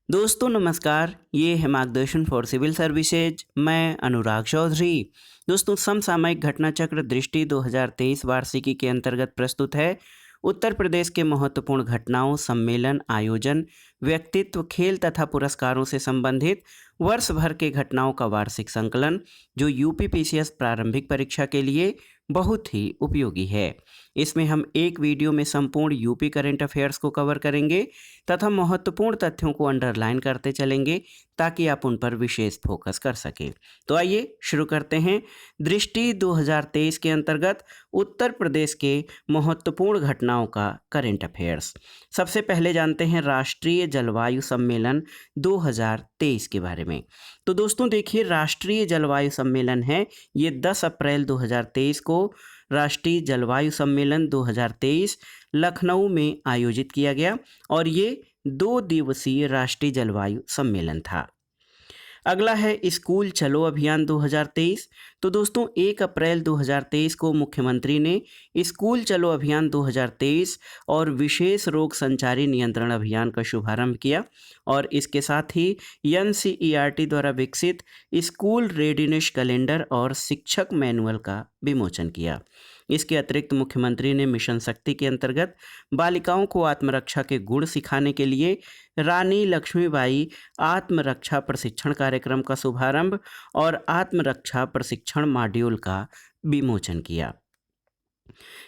दोस्तों नमस्कार, ये है मार्गदर्शन फॉर सिविल सर्विसेज। मैं अनुराग चौधरी। दोस्तों समसामयिक घटना चक्र दृष्टि 2023 वार्षिकी के अंतर्गत प्रस्तुत है उत्तर प्रदेश के महत्वपूर्ण घटनाओं, सम्मेलन, आयोजन, व्यक्तित्व, खेल तथा पुरस्कारों से संबंधित वर्ष भर के घटनाओं का वार्षिक संकलन, जो यूपीपीसीएस प्रारंभिक परीक्षा के लिए बहुत ही उपयोगी है। इसमें हम एक वीडियो में संपूर्ण यूपी करंट अफेयर्स को कवर करेंगे तथा महत्वपूर्ण तथ्यों को अंडरलाइन करते चलेंगे ताकि आप उन पर विशेष फोकस कर सकें। तो आइए शुरू करते हैं। दृष्टि 2023 के अंतर्गत उत्तर प्रदेश के महत्वपूर्ण घटनाओं का करंट अफेयर्स। सबसे पहले जानते हैं राष्ट्रीय जलवायु सम्मेलन 2023 के बारे में। तो दोस्तों देखिए, राष्ट्रीय जलवायु सम्मेलन है, ये 10 अप्रैल 2023 को राष्ट्रीय जलवायु सम्मेलन 2023 लखनऊ में आयोजित किया गया और ये 2 दिवसीय राष्ट्रीय जलवायु सम्मेलन था। अगला है स्कूल चलो अभियान 2023। तो दोस्तों 1 अप्रैल 2023 को मुख्यमंत्री ने स्कूल चलो अभियान 2023 और विशेष रोग संचारी नियंत्रण अभियान का शुभारंभ किया और इसके साथ ही एनसीईआरटी द्वारा विकसित स्कूल रेडिनेस कैलेंडर और शिक्षक मैनुअल का विमोचन किया। इसके अतिरिक्त मुख्यमंत्री ने मिशन शक्ति के अंतर्गत बालिकाओं को आत्मरक्षा के गुण सिखाने के लिए रानी लक्ष्मीबाई आत्मरक्षा प्रशिक्षण कार्यक्रम का शुभारंभ और आत्मरक्षा प्रशिक्षण मॉड्यूल का विमोचन किया।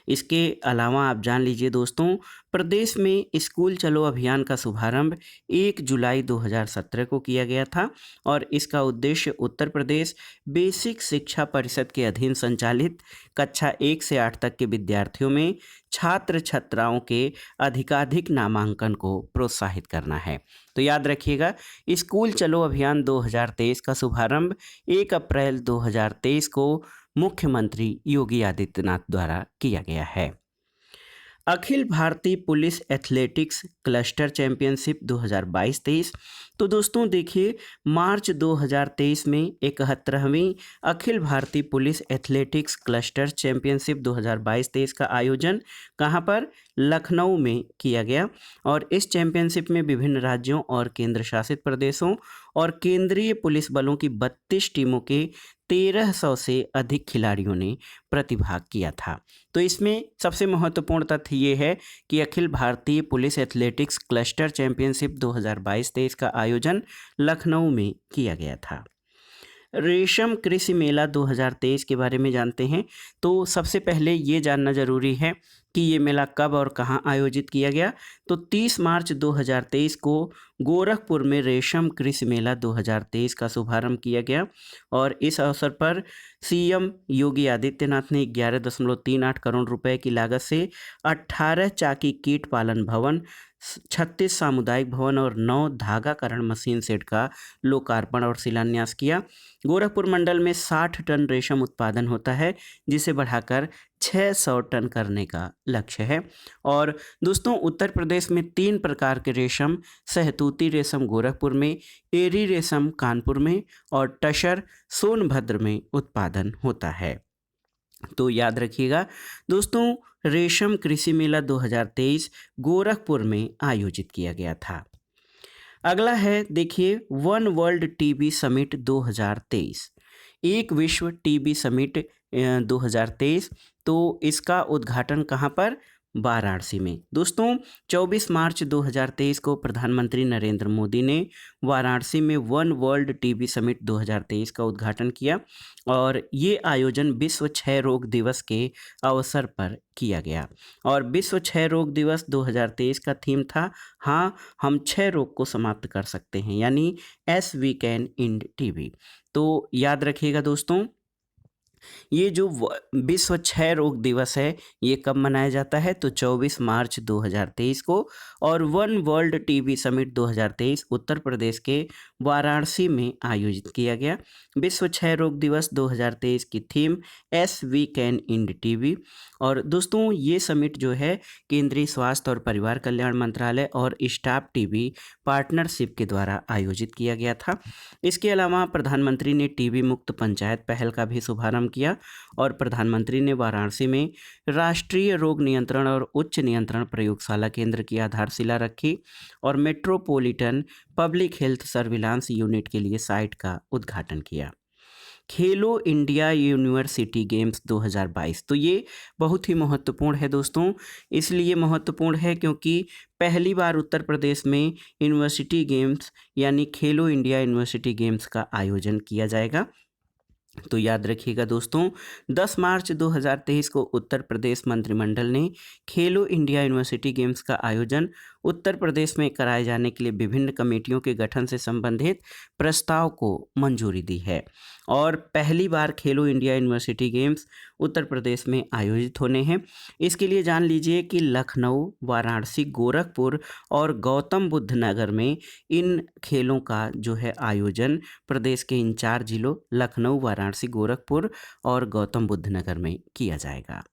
इसके अलावा आप जान लीजिए दोस्तों, प्रदेश में स्कूल चलो अभियान का शुभारंभ 1 जुलाई 2017 को किया गया था और इसका उद्देश्य उत्तर प्रदेश बेसिक शिक्षा परिषद के अधीन संचालित कक्षा 1 से 8 तक के विद्यार्थियों में छात्र छात्राओं के अधिकाधिक नामांकन को प्रोत्साहित करना है। तो याद रखिएगा, स्कूल चलो अभियान 2023 का शुभारंभ 1 अप्रैल 2023 को मुख्यमंत्री योगी आदित्यनाथ द्वारा किया गया है। Akhil Bharatiya police athletics cluster championship 2022-23। तो दोस्तों देखिए, मार्च 2023 में 71वीं Akhil Bharatiya police athletics cluster championship 2022-23 का आयोजन कहां पर? लखनऊ में किया गया और इस चैंपियनशिप में विभिन्न राज्यों और केंद्र शासित प्रदेशों और केंद्रीय पुलिस बलों की 32 टीमों के 1300 से अधिक खिलाड़ियों ने प्रतिभाग किया था। तो इसमें सबसे महत्वपूर्ण तथ्य ये है कि Akhil Bharatiya police athletics cluster championship 2022-23 का आयोजन लखनऊ में किया गया था। रेशम कृषि मेला 2023 के बारे में जानते हैं। तो सबसे पहले ये जानना जरूरी है कि ये मेला कब और कहाँ आयोजित किया गया। तो 30 मार्च 2023 को गोरखपुर में रेशम कृषि मेला 2023 का शुभारंभ किया गया और इस अवसर पर सीएम योगी आदित्यनाथ ने 11.38 करोड़ रुपए की लागत से 18 चाकी कीट पालन भवन, 36 सामुदायिक भवन और 9 धागाकरण मशीन सेट का लोकार्पण और शिलान्यास किया। गोरखपुर मंडल में 60 टन रेशम उत्पादन होता है, जिसे बढ़ाकर 600 टन करने का लक्ष्य है। और दोस्तों उत्तर प्रदेश में 3 प्रकार के रेशम, सहतूती रेशम गोरखपुर में, एरी रेशम कानपुर में और टसर सोनभद्र में उत्पादन होता है। तो याद रखिएगा दोस्तों, रेशम कृषि मेला 2023 गोरखपुर में आयोजित किया गया था। अगला है देखिए, वन वर्ल्ड टीबी समिट 2023, एक विश्व टीबी समिट 2023। तो इसका उद्घाटन कहाँ पर? वाराणसी में। दोस्तों 24 मार्च 2023 को प्रधानमंत्री नरेंद्र मोदी ने वाराणसी में वन वर्ल्ड टीबी समिट 2023 का उद्घाटन किया और ये आयोजन विश्व क्षय रोग दिवस के अवसर पर किया गया और विश्व क्षय रोग दिवस 2023 का थीम था, हाँ हम क्षय रोग को समाप्त कर सकते हैं, यानी S V can end TB. तो याद रखिएगा दोस्तों, ये जो विश्व क्षय रोग दिवस है ये कब मनाया जाता है? तो 24 मार्च 2023 को। और one world TB summit 2023 Uttar Pradesh के वाराणसी में आयोजित किया गया। विश्व क्षय रोग दिवस 2023 की theme S V can end TB. और दोस्तों ये समिट जो है केंद्रीय स्वास्थ्य और परिवार कल्याण मंत्रालय और स्टाफ टीबी पार्टनरशिप के द्वारा आयोजित किया गया था। इसके अलावा प्रधानमंत्री ने टीबी मुक्त पंचायत पहल का भी शुभारंभ किया और प्रधानमंत्री ने वाराणसी में राष्ट्रीय रोग नियंत्रण और उच्च नियंत्रण प्रयोगशाला केंद्र की आधारशिला रखी और metropolitan public health surveillance unit के लिए साइट का उद्घाटन किया। खेलो इंडिया यूनिवर्सिटी गेम्स 2022, तो ये बहुत ही महत्वपूर्ण है दोस्तों। इसलिए महत्वपूर्ण है क्योंकि पहली बार उत्तर प्रदेश में यूनिवर्सिटी गेम्स यानी खेलो इंडिया यूनिवर्सिटी गेम्स का आयोजन किया जाएगा। तो याद रखिएगा दोस्तों, 10 मार्च 2023 को उत्तर प्रदेश मंत्रिमंडल ने खेलो इंडिया यूनिवर्सिटी गेम्स का आयोजन उत्तर प्रदेश में कराए जाने के लिए विभिन्न कमेटियों के गठन से संबंधित प्रस्ताव को मंजूरी दी है और पहली बार खेलो India university games Uttar Pradesh में आयोजित होने हैं। इसके लिए जान लीजिए कि लखनऊ, वाराणसी, गोरखपुर और गौतम बुद्ध नगर में इन खेलों का जो है आयोजन प्रदेश के इन 4 जिलों लखनऊ, वाराणसी, गोरखपुर और गौतम बुद्ध नगर में किया जाएगा।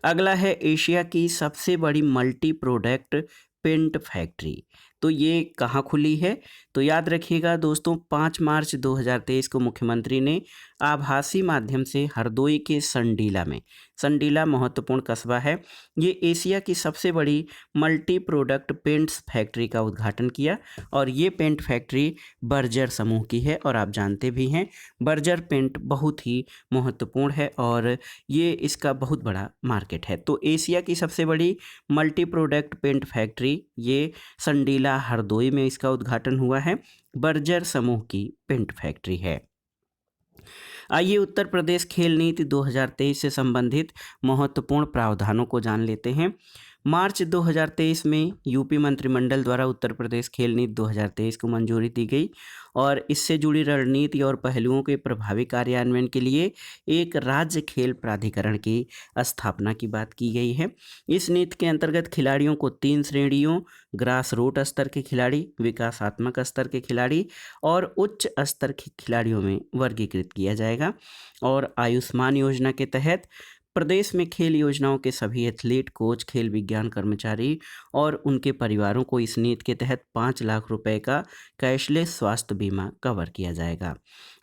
अगला है एशिया की सबसे बड़ी मल्टी प्रोडक्ट पेंट फैक्ट्री, तो ये कहाँ खुली है? तो याद रखिएगा दोस्तों, 5 मार्च 2023 को मुख्यमंत्री ने आभासी माध्यम से हरदोई के संडीला में, संडीला महत्वपूर्ण कस्बा है, ये एशिया की सबसे बड़ी मल्टी प्रोडक्ट पेंट्स फैक्ट्री का उद्घाटन किया और ये पेंट फैक्ट्री बर्जर समूह की है और आप जानते भी हैं बर्जर पेंट बहुत ही महत्वपूर्ण है और ये इसका बहुत बड़ा मार्केट है। तो एशिया की सबसे बड़ी मल्टी प्रोडक्ट पेंट फैक्ट्री ये संडीला हरदोई में इसका उद्घाटन हुआ है, बर्जर समूह की पेंट फैक्ट्री है। आइए उत्तर प्रदेश खेल नीति 2023 से संबंधित महत्वपूर्ण प्रावधानों को जान लेते हैं। मार्च 2023 में यूपी मंत्रिमंडल द्वारा उत्तर प्रदेश खेल नीति 2023 को मंजूरी दी गई और इससे जुड़ी रणनीति और पहलुओं के प्रभावी कार्यान्वयन के लिए एक राज्य खेल प्राधिकरण की स्थापना की बात की गई है। इस नीति के अंतर्गत खिलाड़ियों को 3 श्रेणियों, ग्रास रूट स्तर के खिलाड़ी, विकासात्मक स्तर के खिलाड़ी और उच्च स्तर के खिलाड़ियों में वर्गीकृत किया जाएगा और आयुष्मान योजना के तहत प्रदेश में खेल योजनाओं के सभी एथलीट, कोच, खेल विज्ञान कर्मचारी और उनके परिवारों को इस नीति के तहत 5 लाख रुपए का कैशलेस स्वास्थ्य बीमा कवर किया जाएगा।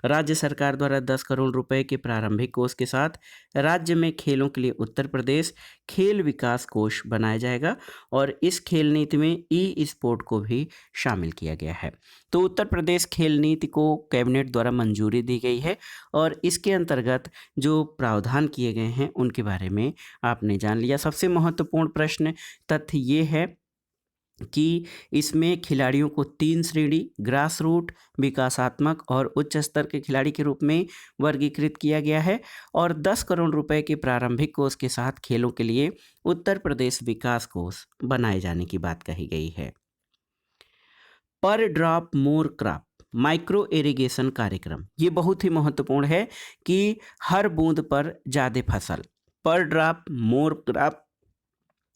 राज्य सरकार द्वारा 10 करोड़ रुपए के प्रारंभिक कोष के साथ राज्य में खेलों के लिए उत्तर प्रदेश खेल विकास कोष बनाया जाएगा और इस खेल नीति में ई स्पोर्ट को भी शामिल किया गया है। तो उत्तर प्रदेश खेल नीति को कैबिनेट द्वारा मंजूरी दी गई है और इसके अंतर्गत जो प्रावधान किए गए हैं उनके बारे में आपने जान लिया। सबसे महत्वपूर्ण प्रश्न तथ्य ये है कि इसमें खिलाड़ियों को 3 श्रेणी, ग्रास रूट, विकासात्मक और उच्च स्तर के खिलाड़ी के रूप में वर्गीकृत किया गया है और 10 करोड़ रुपए के प्रारंभिक कोष के साथ खेलों के लिए उत्तर प्रदेश विकास कोष बनाए जाने की बात कही गई है। पर drop more crop micro irrigation कार्यक्रम, ये बहुत ही महत्वपूर्ण है कि हर बूंद पर ज़्यादा फसल, पर ड्रॉप मोर क्रॉप,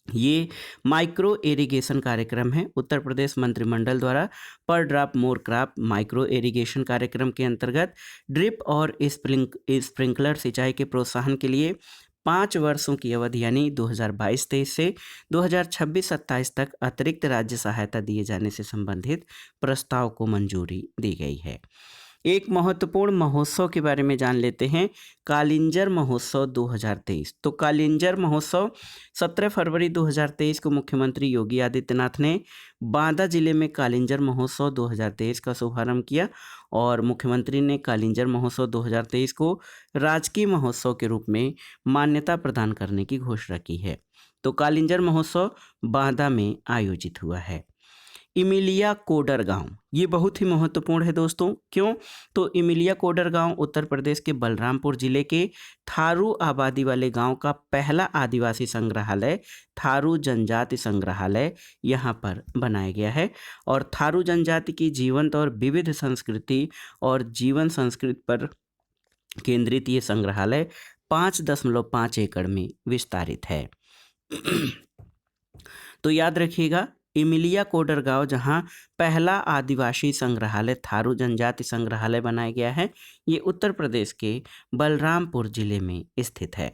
ये माइक्रो इरिगेशन कार्यक्रम है। उत्तर प्रदेश मंत्रिमंडल द्वारा पर drop more crop micro irrigation कार्यक्रम के अंतर्गत ड्रिप और स्प्रिंकलर सिंचाई के प्रोत्साहन के लिए 5 वर्षों की अवधि यानी 2022-23 से 2026-27 तक अतिरिक्त राज्य सहायता दिए जाने से संबंधित प्रस्ताव को मंजूरी दी गई है। एक महत्वपूर्ण महोत्सव के बारे में जान लेते हैं, कालिंजर महोत्सव 2023। तो कालिंजर महोत्सव 17 फरवरी 2023 को मुख्यमंत्री योगी आदित्यनाथ ने बांदा जिले में कालिंजर महोत्सव 2023 का शुभारंभ किया और मुख्यमंत्री ने कालिंजर महोत्सव 2023 को राजकीय महोत्सव के रूप में मान्यता प्रदान करने की घोषणा की है। तो कालिंजर महोत्सव बांदा में आयोजित हुआ है। इमिलिया कोडर गांव, ये बहुत ही महत्वपूर्ण है दोस्तों। क्यों? तो इमिलिया कोडर गांव उत्तर प्रदेश के बलरामपुर जिले के थारू आबादी वाले गांव का पहला आदिवासी संग्रहालय थारू जनजाति संग्रहालय यहाँ पर बनाया गया है और थारू जनजाति की जीवंत और विविध संस्कृति और जीवन संस्कृति पर केंद्रित ये संग्रहालय 5.5 एकड़ में विस्तारित है। तो याद रखिएगा, इमिलिया कोडर गांव जहां पहला आदिवासी संग्रहालय थारू जनजाति संग्रहालय बनाया गया है, ये उत्तर प्रदेश के बलरामपुर जिले में स्थित है।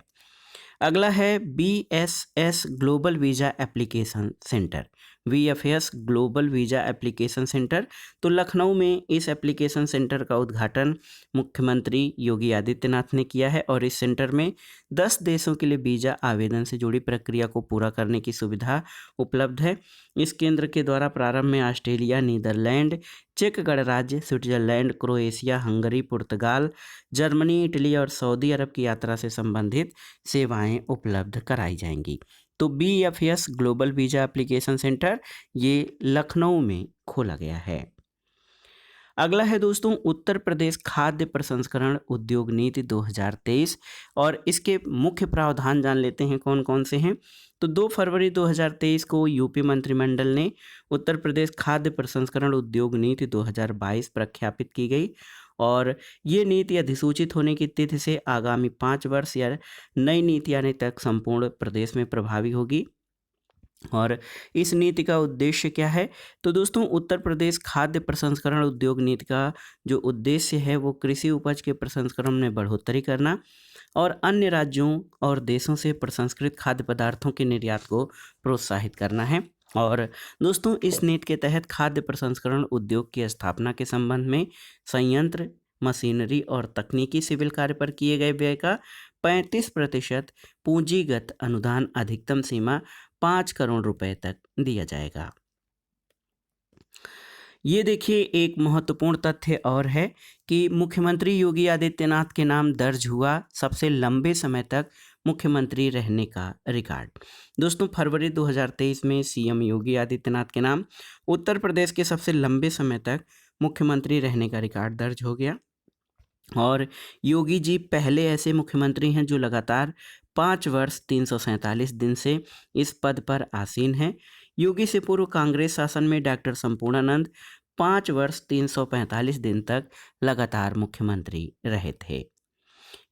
अगला है BSS global visa application centre. VFS global visa application centre. तो लखनऊ में इस एप्लीकेशन सेंटर का उद्घाटन मुख्यमंत्री योगी आदित्यनाथ ने किया है और इस सेंटर में 10 देशों के लिए वीज़ा आवेदन से जुड़ी प्रक्रिया को पूरा करने की सुविधा उपलब्ध है। इस केंद्र के द्वारा प्रारंभ में ऑस्ट्रेलिया, नीदरलैंड, चेक गणराज्य, स्विट्जरलैंड, क्रोएशिया, हंगरी, पुर्तगाल, जर्मनी, इटली और सऊदी अरब की यात्रा से संबंधित सेवाएं उपलब्ध कराई जाएंगी। तो BFS global visa application centre ये लखनऊ में खोला गया है। अगला है दोस्तों उत्तर प्रदेश खाद्य प्रसंस्करण उद्योग नीति 2023 और इसके मुख्य प्रावधान जान लेते हैं कौन कौन से हैं। तो 2 फरवरी 2023 को यूपी मंत्रिमंडल ने उत्तर प्रदेश खाद्य प्रसंस्करण उद्योग नीति 2022 प्रख्यापित की गई और ये नीति अधिसूचित होने की तिथि से आगामी 5 वर्ष या नई नीति आने तक संपूर्ण प्रदेश में प्रभावी होगी। और इस नीति का उद्देश्य क्या है? तो दोस्तों उत्तर प्रदेश खाद्य प्रसंस्करण उद्योग नीति का जो उद्देश्य है वो कृषि उपज के प्रसंस्करण में बढ़ोतरी करना और अन्य राज्यों और देशों से प्रसंस्कृत खाद्य पदार्थों के निर्यात को प्रोत्साहित करना है। और दोस्तों इस नीति के तहत खाद्य प्रसंस्करण उद्योग की स्थापना के संबंध में संयंत्र, मशीनरी और तकनीकी सिविल कार्य पर किए गए व्यय का 35% पूंजीगत अनुदान अधिकतम सीमा 5 करोड़ रुपए तक दिया जाएगा। ये देखिए एक महत्वपूर्ण तथ्य और है कि मुख्यमंत्री योगी आदित्यनाथ के नाम दर्ज हुआ सबसे लंबे समय तक मुख्यमंत्री रहने का रिकॉर्ड। दोस्तों फरवरी 2023 में सीएम योगी आदित्यनाथ के नाम उत्तर प्रदेश के सबसे लंबे समय तक मुख्यमंत्री रहने का रिकॉर्ड दर्ज हो गया और योगी जी पहले ऐसे मुख्यमंत्री हैं जो लगातार 5 वर्ष 347 दिन से इस पद पर आसीन हैं। योगी से पूर्व कांग्रेस शासन में डॉक्टर संपूर्णानंद 5 वर्ष 345 दिन तक लगातार मुख्यमंत्री रहे थे।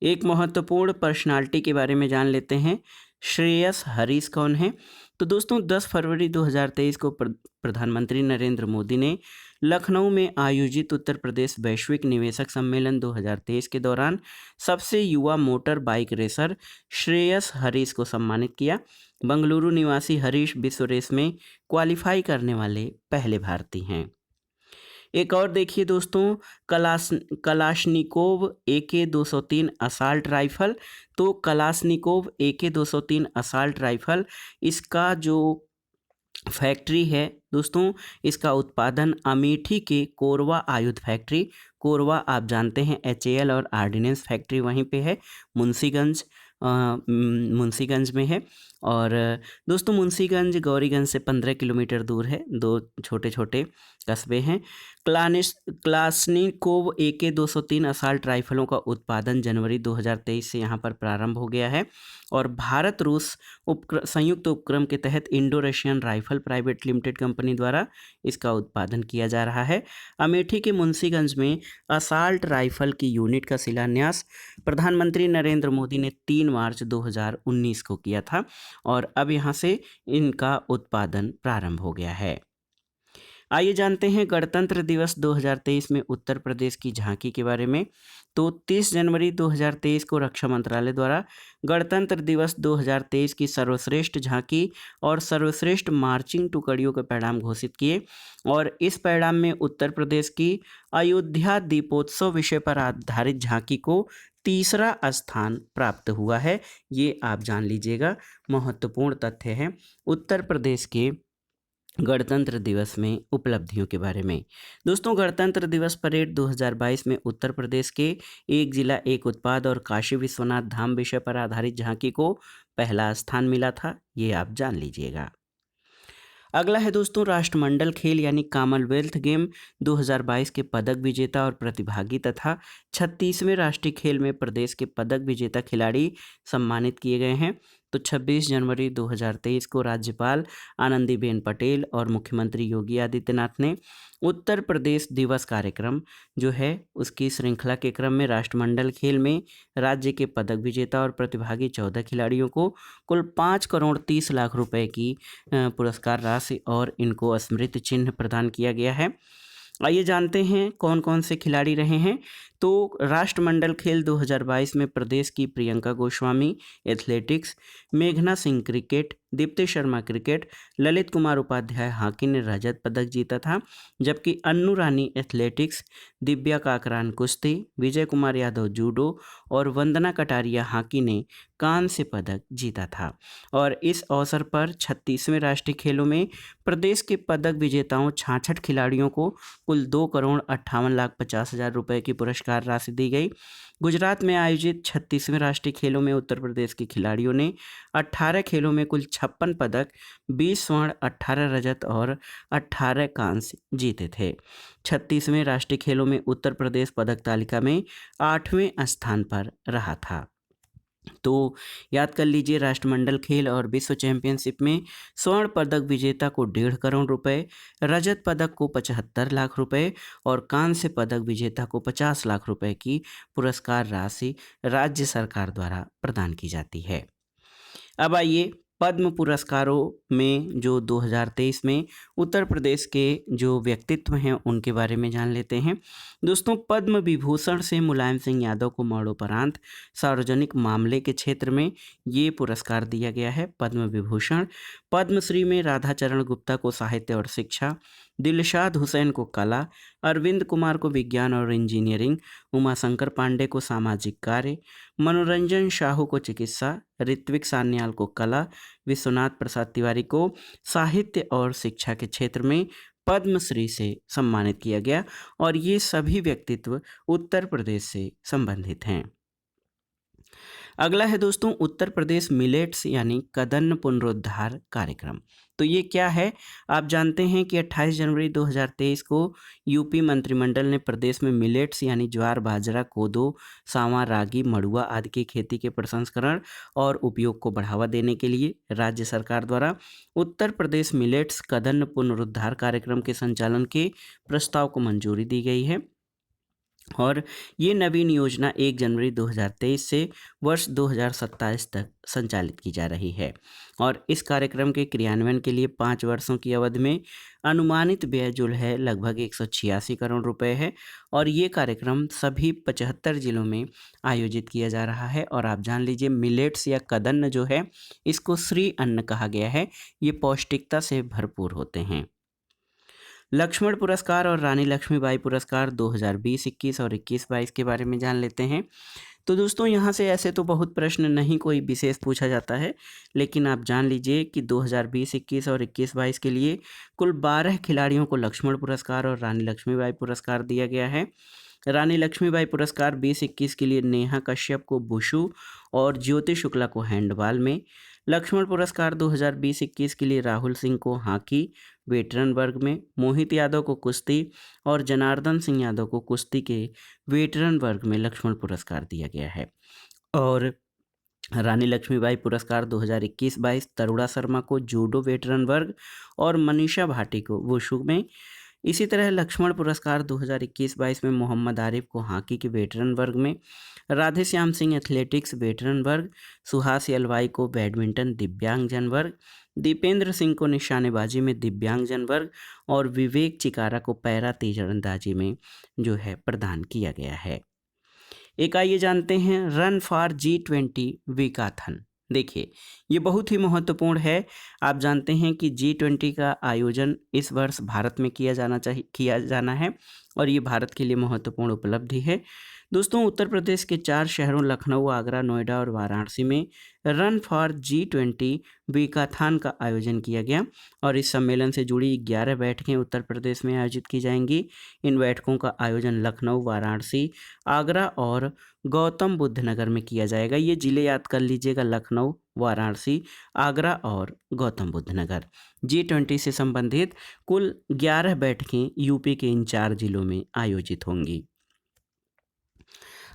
एक महत्वपूर्ण पर्सनालिटी के बारे में जान लेते हैं। श्रेयस हरीश कौन है? तो दोस्तों 10 फरवरी 2023 को प्रधानमंत्री नरेंद्र मोदी ने लखनऊ में आयोजित उत्तर प्रदेश वैश्विक निवेशक सम्मेलन 2023 के दौरान सबसे युवा motor bike racer Shreyas Harish को सम्मानित किया। बंगलुरु निवासी हरीश विश्व रेस में क्वालिफाई करने वाले पहले भारतीय हैं। एक और देखिए दोस्तों कलाशनिकोव AK-203 असाल्ट राइफल। तो कलाशनिकोव AK-203 असाल्ट राइफल इसका जो फैक्ट्री है दोस्तों, इसका उत्पादन अमेठी के कोरवा आयुध फैक्ट्री, कोरवा आप जानते हैं HAL और आर्डिनेंस फैक्ट्री वहीं पे है, मुंशीगंज में है। और दोस्तों मुंशीगंज गौरीगंज से 15 किलोमीटर दूर है, 2 छोटे छोटे कस्बे हैं। क्लाशनिकोव AK-203 असाल्ट राइफलों का उत्पादन जनवरी 2023 से यहाँ पर प्रारंभ हो गया है और भारत रूस संयुक्त उपक्रम के तहत Indo Russian rifle private limited company द्वारा इसका उत्पादन किया जा रहा है। अमेठी के मुंशीगंज में असाल्ट राइफल की यूनिट का शिलान्यास प्रधानमंत्री नरेंद्र मोदी ने 3 मार्च 2019 को किया था और अब यहाँ से इनका उत्पादन प्रारंभ हो गया है। आइए जानते हैं गणतंत्र दिवस 2023 में उत्तर प्रदेश की झांकी के बारे में। तो 30 जनवरी 2023 को रक्षा मंत्रालय द्वारा गणतंत्र दिवस 2023 की सर्वश्रेष्ठ झांकी और सर्वश्रेष्ठ मार्चिंग टुकड़ियों के परिणाम घोषित किए और इस परिणाम में उत्तर प्रदेश की अयोध्या दीपोत्सव विषय पर आधारित झांकी को तीसरा स्थान प्राप्त हुआ है। ये आप जान लीजिएगा, महत्वपूर्ण तथ्य है उत्तर प्रदेश के गणतंत्र दिवस में उपलब्धियों के बारे में। दोस्तों गणतंत्र दिवस परेड 2022 में उत्तर प्रदेश के एक जिला एक उत्पाद और काशी विश्वनाथ धाम विषय पर आधारित झांकी को पहला स्थान मिला था, ये आप जान लीजिएगा। अगला है दोस्तों राष्ट्रमंडल खेल यानी कॉमनवेल्थ गेम 2022 के पदक विजेता और प्रतिभागी तथा 36वें राष्ट्रीय खेल में प्रदेश के पदक विजेता खिलाड़ी सम्मानित किए गए हैं। तो 26 जनवरी 2023 को राज्यपाल आनंदीबेन पटेल और मुख्यमंत्री योगी आदित्यनाथ ने उत्तर प्रदेश दिवस कार्यक्रम जो है उसकी श्रृंखला के क्रम में राष्ट्रमंडल खेल में राज्य के पदक विजेता और प्रतिभागी 14 खिलाड़ियों को कुल 5 करोड़ 30 लाख रुपए की पुरस्कार राशि और इनको स्मृति चिन्ह प्रदान किया गया है। आइए जानते हैं कौन कौन से खिलाड़ी रहे हैं। तो तो राष्ट्रमंडल खेल 2022 में प्रदेश की प्रियंका गोस्वामी एथलेटिक्स, मेघना Singh cricket, Deepti Sharma cricket, Lalit Kumar Upadhyay hockey ने रजत पदक जीता था, जबकि अन्नू रानी एथलेटिक्स, दिव्या काकरान कुश्ती, विजय कुमार यादव जूडो और वंदना कटारिया हॉकी ने कांस्य पदक जीता था। और इस अवसर पर 36वें राष्ट्रीय खेलों में प्रदेश के पदक विजेताओं 66 खिलाड़ियों को कुल 2,58,50,000 रुपए की पुरस्कार राशि दी गई। गुजरात में आयोजित 36वें राष्ट्रीय खेलों में उत्तर प्रदेश के खिलाड़ियों ने 18 खेलों में कुल 56 पदक, 20 स्वर्ण, 18 रजत और 18 कांस्य जीते थे। 36वें राष्ट्रीय खेलों में उत्तर प्रदेश पदक तालिका में 8वें स्थान पर रहा था। तो याद कर लीजिए, राष्ट्रमंडल खेल और विश्व चैंपियनशिप में स्वर्ण पदक विजेता को 1.5 करोड़ रुपए, रजत पदक को 75 लाख रुपए और कांस्य पदक विजेता को 50 लाख रुपए की पुरस्कार राशि राज्य सरकार द्वारा प्रदान की जाती है। अब आइए पद्म पुरस्कारों में जो 2023 में उत्तर प्रदेश के जो व्यक्तित्व हैं उनके बारे में जान लेते हैं। दोस्तों, पद्म विभूषण से मुलायम सिंह यादव को मरणोपरांत सार्वजनिक मामले के क्षेत्र में ये पुरस्कार दिया गया है, पद्म विभूषण। पद्मश्री में राधाचरण गुप्ता को साहित्य और शिक्षा, दिलशाद हुसैन को कला, अरविंद कुमार को विज्ञान और इंजीनियरिंग, उमाशंकर पांडे को सामाजिक कार्य, मनोरंजन साहू को चिकित्सा, ऋत्विक सान्याल को कला, विश्वनाथ प्रसाद तिवारी को साहित्य और शिक्षा के क्षेत्र में पद्मश्री से सम्मानित किया गया और ये सभी व्यक्तित्व उत्तर प्रदेश से संबंधित हैं। अगला है दोस्तों उत्तर प्रदेश मिलेट्स यानी कदन्न पुनरुद्धार कार्यक्रम। तो ये क्या है? आप जानते हैं कि 28 जनवरी 2023 को यूपी मंत्रिमंडल ने प्रदेश में मिलेट्स यानी ज्वार, बाजरा, कोदो, सांवा, रागी, मड़ुआ आदि की खेती के प्रसंस्करण और उपयोग को बढ़ावा देने के लिए राज्य सरकार द्वारा उत्तर प्रदेश मिलेट्स कदन्न पुनरुद्धार कार्यक्रम के संचालन के प्रस्ताव को मंजूरी दी गई है और ये नवीन योजना 1 जनवरी 2023 से वर्ष 2027 तक संचालित की जा रही है और इस कार्यक्रम के क्रियान्वयन के लिए 5 वर्षों की अवधि में अनुमानित व्यय जो है लगभग 186 करोड़ रुपए है और ये कार्यक्रम सभी 75 जिलों में आयोजित किया जा रहा है। और आप जान लीजिए, मिलेट्स या कदन्न जो है इसको श्री अन्न कहा गया है, ये पौष्टिकता से भरपूर होते हैं। लक्ष्मण पुरस्कार और रानी लक्ष्मीबाई पुरस्कार 2020-21 और 21-22 के बारे में जान लेते हैं। तो दोस्तों, यहाँ से ऐसे तो बहुत प्रश्न नहीं कोई विशेष पूछा जाता है, लेकिन आप जान लीजिए कि 2020-21 और 21-22 के लिए कुल 12 खिलाड़ियों को लक्ष्मण पुरस्कार और रानी लक्ष्मीबाई पुरस्कार दिया गया है। रानी लक्ष्मीबाई पुरस्कार 20-21 के लिए नेहा कश्यप को वुशु और ज्योति शुक्ला को हैंडबॉल में, लक्ष्मण पुरस्कार 2020-21 के लिए राहुल सिंह को हॉकी वेटरन वर्ग में, मोहित यादव को कुश्ती और जनार्दन सिंह यादव को कुश्ती के वेटरन वर्ग में लक्ष्मण पुरस्कार दिया गया है। और रानी लक्ष्मीबाई पुरस्कार 2021-22 तरुणा शर्मा को जूडो वेटरन वर्ग और मनीषा भाटी को वुशु में। इसी तरह लक्ष्मण पुरस्कार 2021-22 में मोहम्मद आरिफ को हॉकी के वेटरन वर्ग में, राधे श्याम सिंह एथलेटिक्स वेटरन वर्ग, सुहास यलवाई को बैडमिंटन दिव्यांगजन वर्ग, दीपेंद्र सिंह को निशानेबाजी में दिव्यांगजन वर्ग और विवेक चिकारा को पैरा तीरंदाजी में जो है प्रदान किया गया है। एक आइए जानते हैं रन फॉर G20 वीकाथन। देखिए, ये बहुत ही महत्वपूर्ण है। आप जानते हैं कि G20 का आयोजन इस वर्ष भारत में किया जाना है और ये भारत के लिए महत्वपूर्ण उपलब्धि है। दोस्तों, उत्तर प्रदेश के 4 शहरों लखनऊ, आगरा, नोएडा और वाराणसी में रन फॉर G20 वीकाथन का आयोजन किया गया और इस सम्मेलन से जुड़ी 11 बैठकें उत्तर प्रदेश में आयोजित की जाएंगी। इन बैठकों का आयोजन लखनऊ, वाराणसी, आगरा और गौतम बुद्ध नगर में किया जाएगा। ये जिले याद कर लीजिएगा, लखनऊ, वाराणसी, आगरा और गौतम बुद्ध नगर। G20 से संबंधित कुल 11 बैठकें यूपी के इन 4 जिलों में आयोजित होंगी।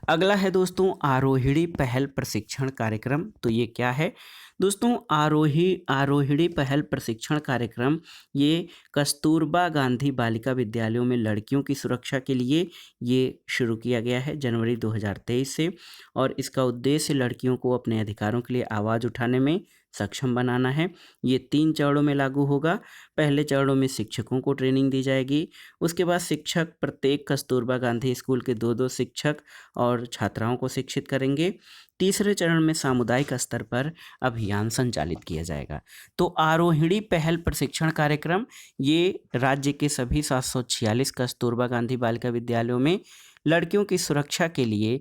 अगला है दोस्तों आरोहिणी पहल प्रशिक्षण कार्यक्रम। तो ये क्या है दोस्तों? आरोहिणी पहल प्रशिक्षण कार्यक्रम ये कस्तूरबा गांधी बालिका विद्यालयों में लड़कियों की सुरक्षा के लिए ये शुरू किया गया है जनवरी 2023 से और इसका उद्देश्य लड़कियों को अपने अधिकारों के लिए आवाज़ उठाने में सक्षम बनाना है। ये 3 चरणों में लागू होगा। पहले चरणों में शिक्षकों को ट्रेनिंग दी जाएगी। उसके बाद शिक्षक प्रत्येक कस्तूरबा गांधी स्कूल के 2-2 शिक्षक और छात्राओं को शिक्षित करेंगे। तीसरे चरण में सामुदायिक स्तर पर अभियान संचालित किया जाएगा। तो आरोहिणी पहल प्रशिक्षण कार्यक्रम ये राज्य के सभी 746 कस्तूरबा गांधी बालिका विद्यालयों में लड़कियों की सुरक्षा के लिए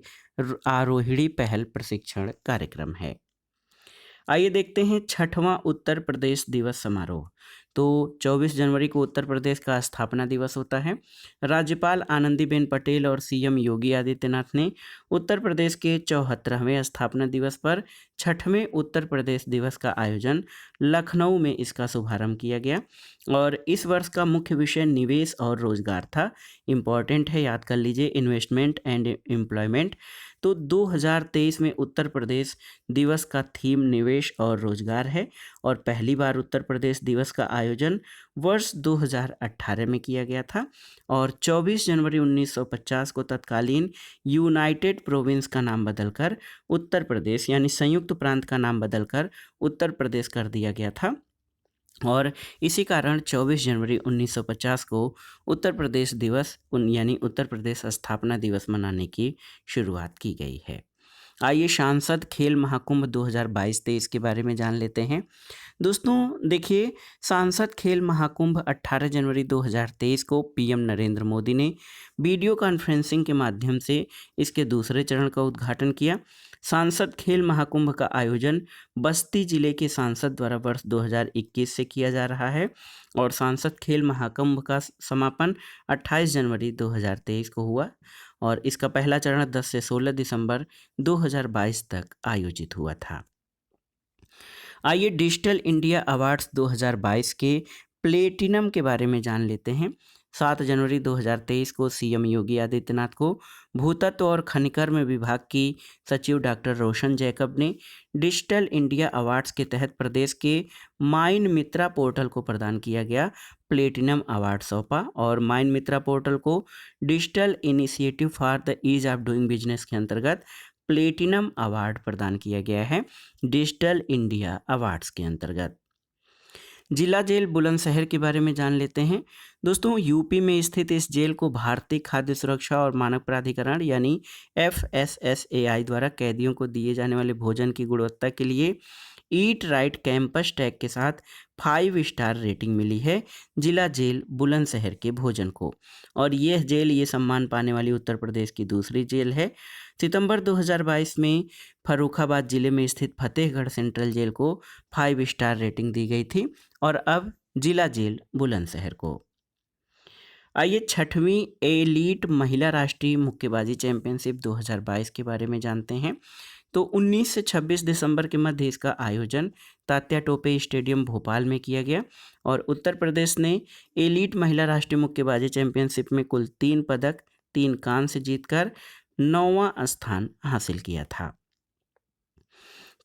आरोहिणी पहल प्रशिक्षण कार्यक्रम है। आइए देखते हैं 6वां उत्तर प्रदेश दिवस समारोह। तो 24 जनवरी को उत्तर प्रदेश का स्थापना दिवस होता है। राज्यपाल आनंदीबेन पटेल और सीएम योगी आदित्यनाथ ने उत्तर प्रदेश के 74वें स्थापना दिवस पर 6वें उत्तर प्रदेश दिवस का आयोजन लखनऊ में इसका शुभारंभ किया गया और इस वर्ष का मुख्य विषय निवेश और रोजगार था। इम्पॉर्टेंट है, याद कर लीजिए, इन्वेस्टमेंट एंड एम्प्लॉयमेंट। तो 2023 में उत्तर प्रदेश दिवस का थीम निवेश और रोजगार है और पहली बार उत्तर प्रदेश दिवस का आयोजन वर्ष 2018 में किया गया था और 24 जनवरी 1950 को तत्कालीन यूनाइटेड प्रोविंस का नाम बदलकर उत्तर प्रदेश यानी संयुक्त प्रांत का नाम बदलकर उत्तर प्रदेश कर दिया गया था और इसी कारण 24 जनवरी 1950 को उत्तर प्रदेश दिवस यानी उत्तर प्रदेश स्थापना दिवस मनाने की शुरुआत की गई है। आइए सांसद खेल महाकुंभ 2022-23 के बारे में जान लेते हैं। दोस्तों देखिए, सांसद खेल महाकुंभ 18 जनवरी 2023 को पीएम नरेंद्र मोदी ने वीडियो कॉन्फ्रेंसिंग के माध्यम से इसके दूसरे चरण का उद्घाटन किया। सांसद खेल महाकुंभ का आयोजन बस्ती जिले के सांसद द्वारा वर्ष 2021 से किया जा रहा है और सांसद खेल महाकुंभ का समापन 28 जनवरी 2023 को हुआ और इसका पहला चरण 10 से 16 दिसंबर 2022 तक आयोजित हुआ था। आइए डिजिटल इंडिया अवार्ड्स 2022 के प्लेटिनम के बारे में जान लेते हैं। 7 जनवरी 2023 को सीएम योगी आदित्यनाथ को भूतत्व और खनिकर्म विभाग की सचिव डॉक्टर रोशन जैकब ने डिजिटल इंडिया अवार्ड्स के तहत प्रदेश के माइन मित्रा पोर्टल को प्रदान किया गया प्लेटिनम अवार्ड सौंपा और माइन मित्रा पोर्टल को digital initiative for the ease of doing business के अंतर्गत प्लेटिनम अवार्ड प्रदान किया गया है डिजिटल इंडिया अवार्ड्स के अंतर्गत। जिला जेल बुलंदशहर के बारे में जान लेते हैं। दोस्तों यूपी में स्थित इस जेल को भारतीय खाद्य सुरक्षा और मानक प्राधिकरण यानी FSSAI द्वारा कैदियों को दिए जाने वाले भोजन की गुणवत्ता के लिए ईट राइट कैंपस टैग के साथ 5 स्टार रेटिंग मिली है जिला जेल बुलंदशहर के भोजन को और यह जेल ये सम्मान पाने वाली उत्तर प्रदेश की दूसरी जेल है। सितंबर 2022 में फर्रुखाबाद जिले में स्थित फतेहगढ़ सेंट्रल जेल को 5 स्टार रेटिंग दी गई थी और अब जिला जेल बुलंदशहर को। आइए 6वीं एलीट महिला राष्ट्रीय मुक्केबाजी चैंपियनशिप 2022 के बारे में जानते हैं। तो 19 से 26 दिसंबर के मध्य इसका आयोजन तात्या टोपे स्टेडियम भोपाल में किया गया और उत्तर प्रदेश ने एलीट महिला राष्ट्रीय मुक्केबाजी चैंपियनशिप में कुल 3 पदक 3 कांस्य जीतकर 9वां स्थान हासिल किया था।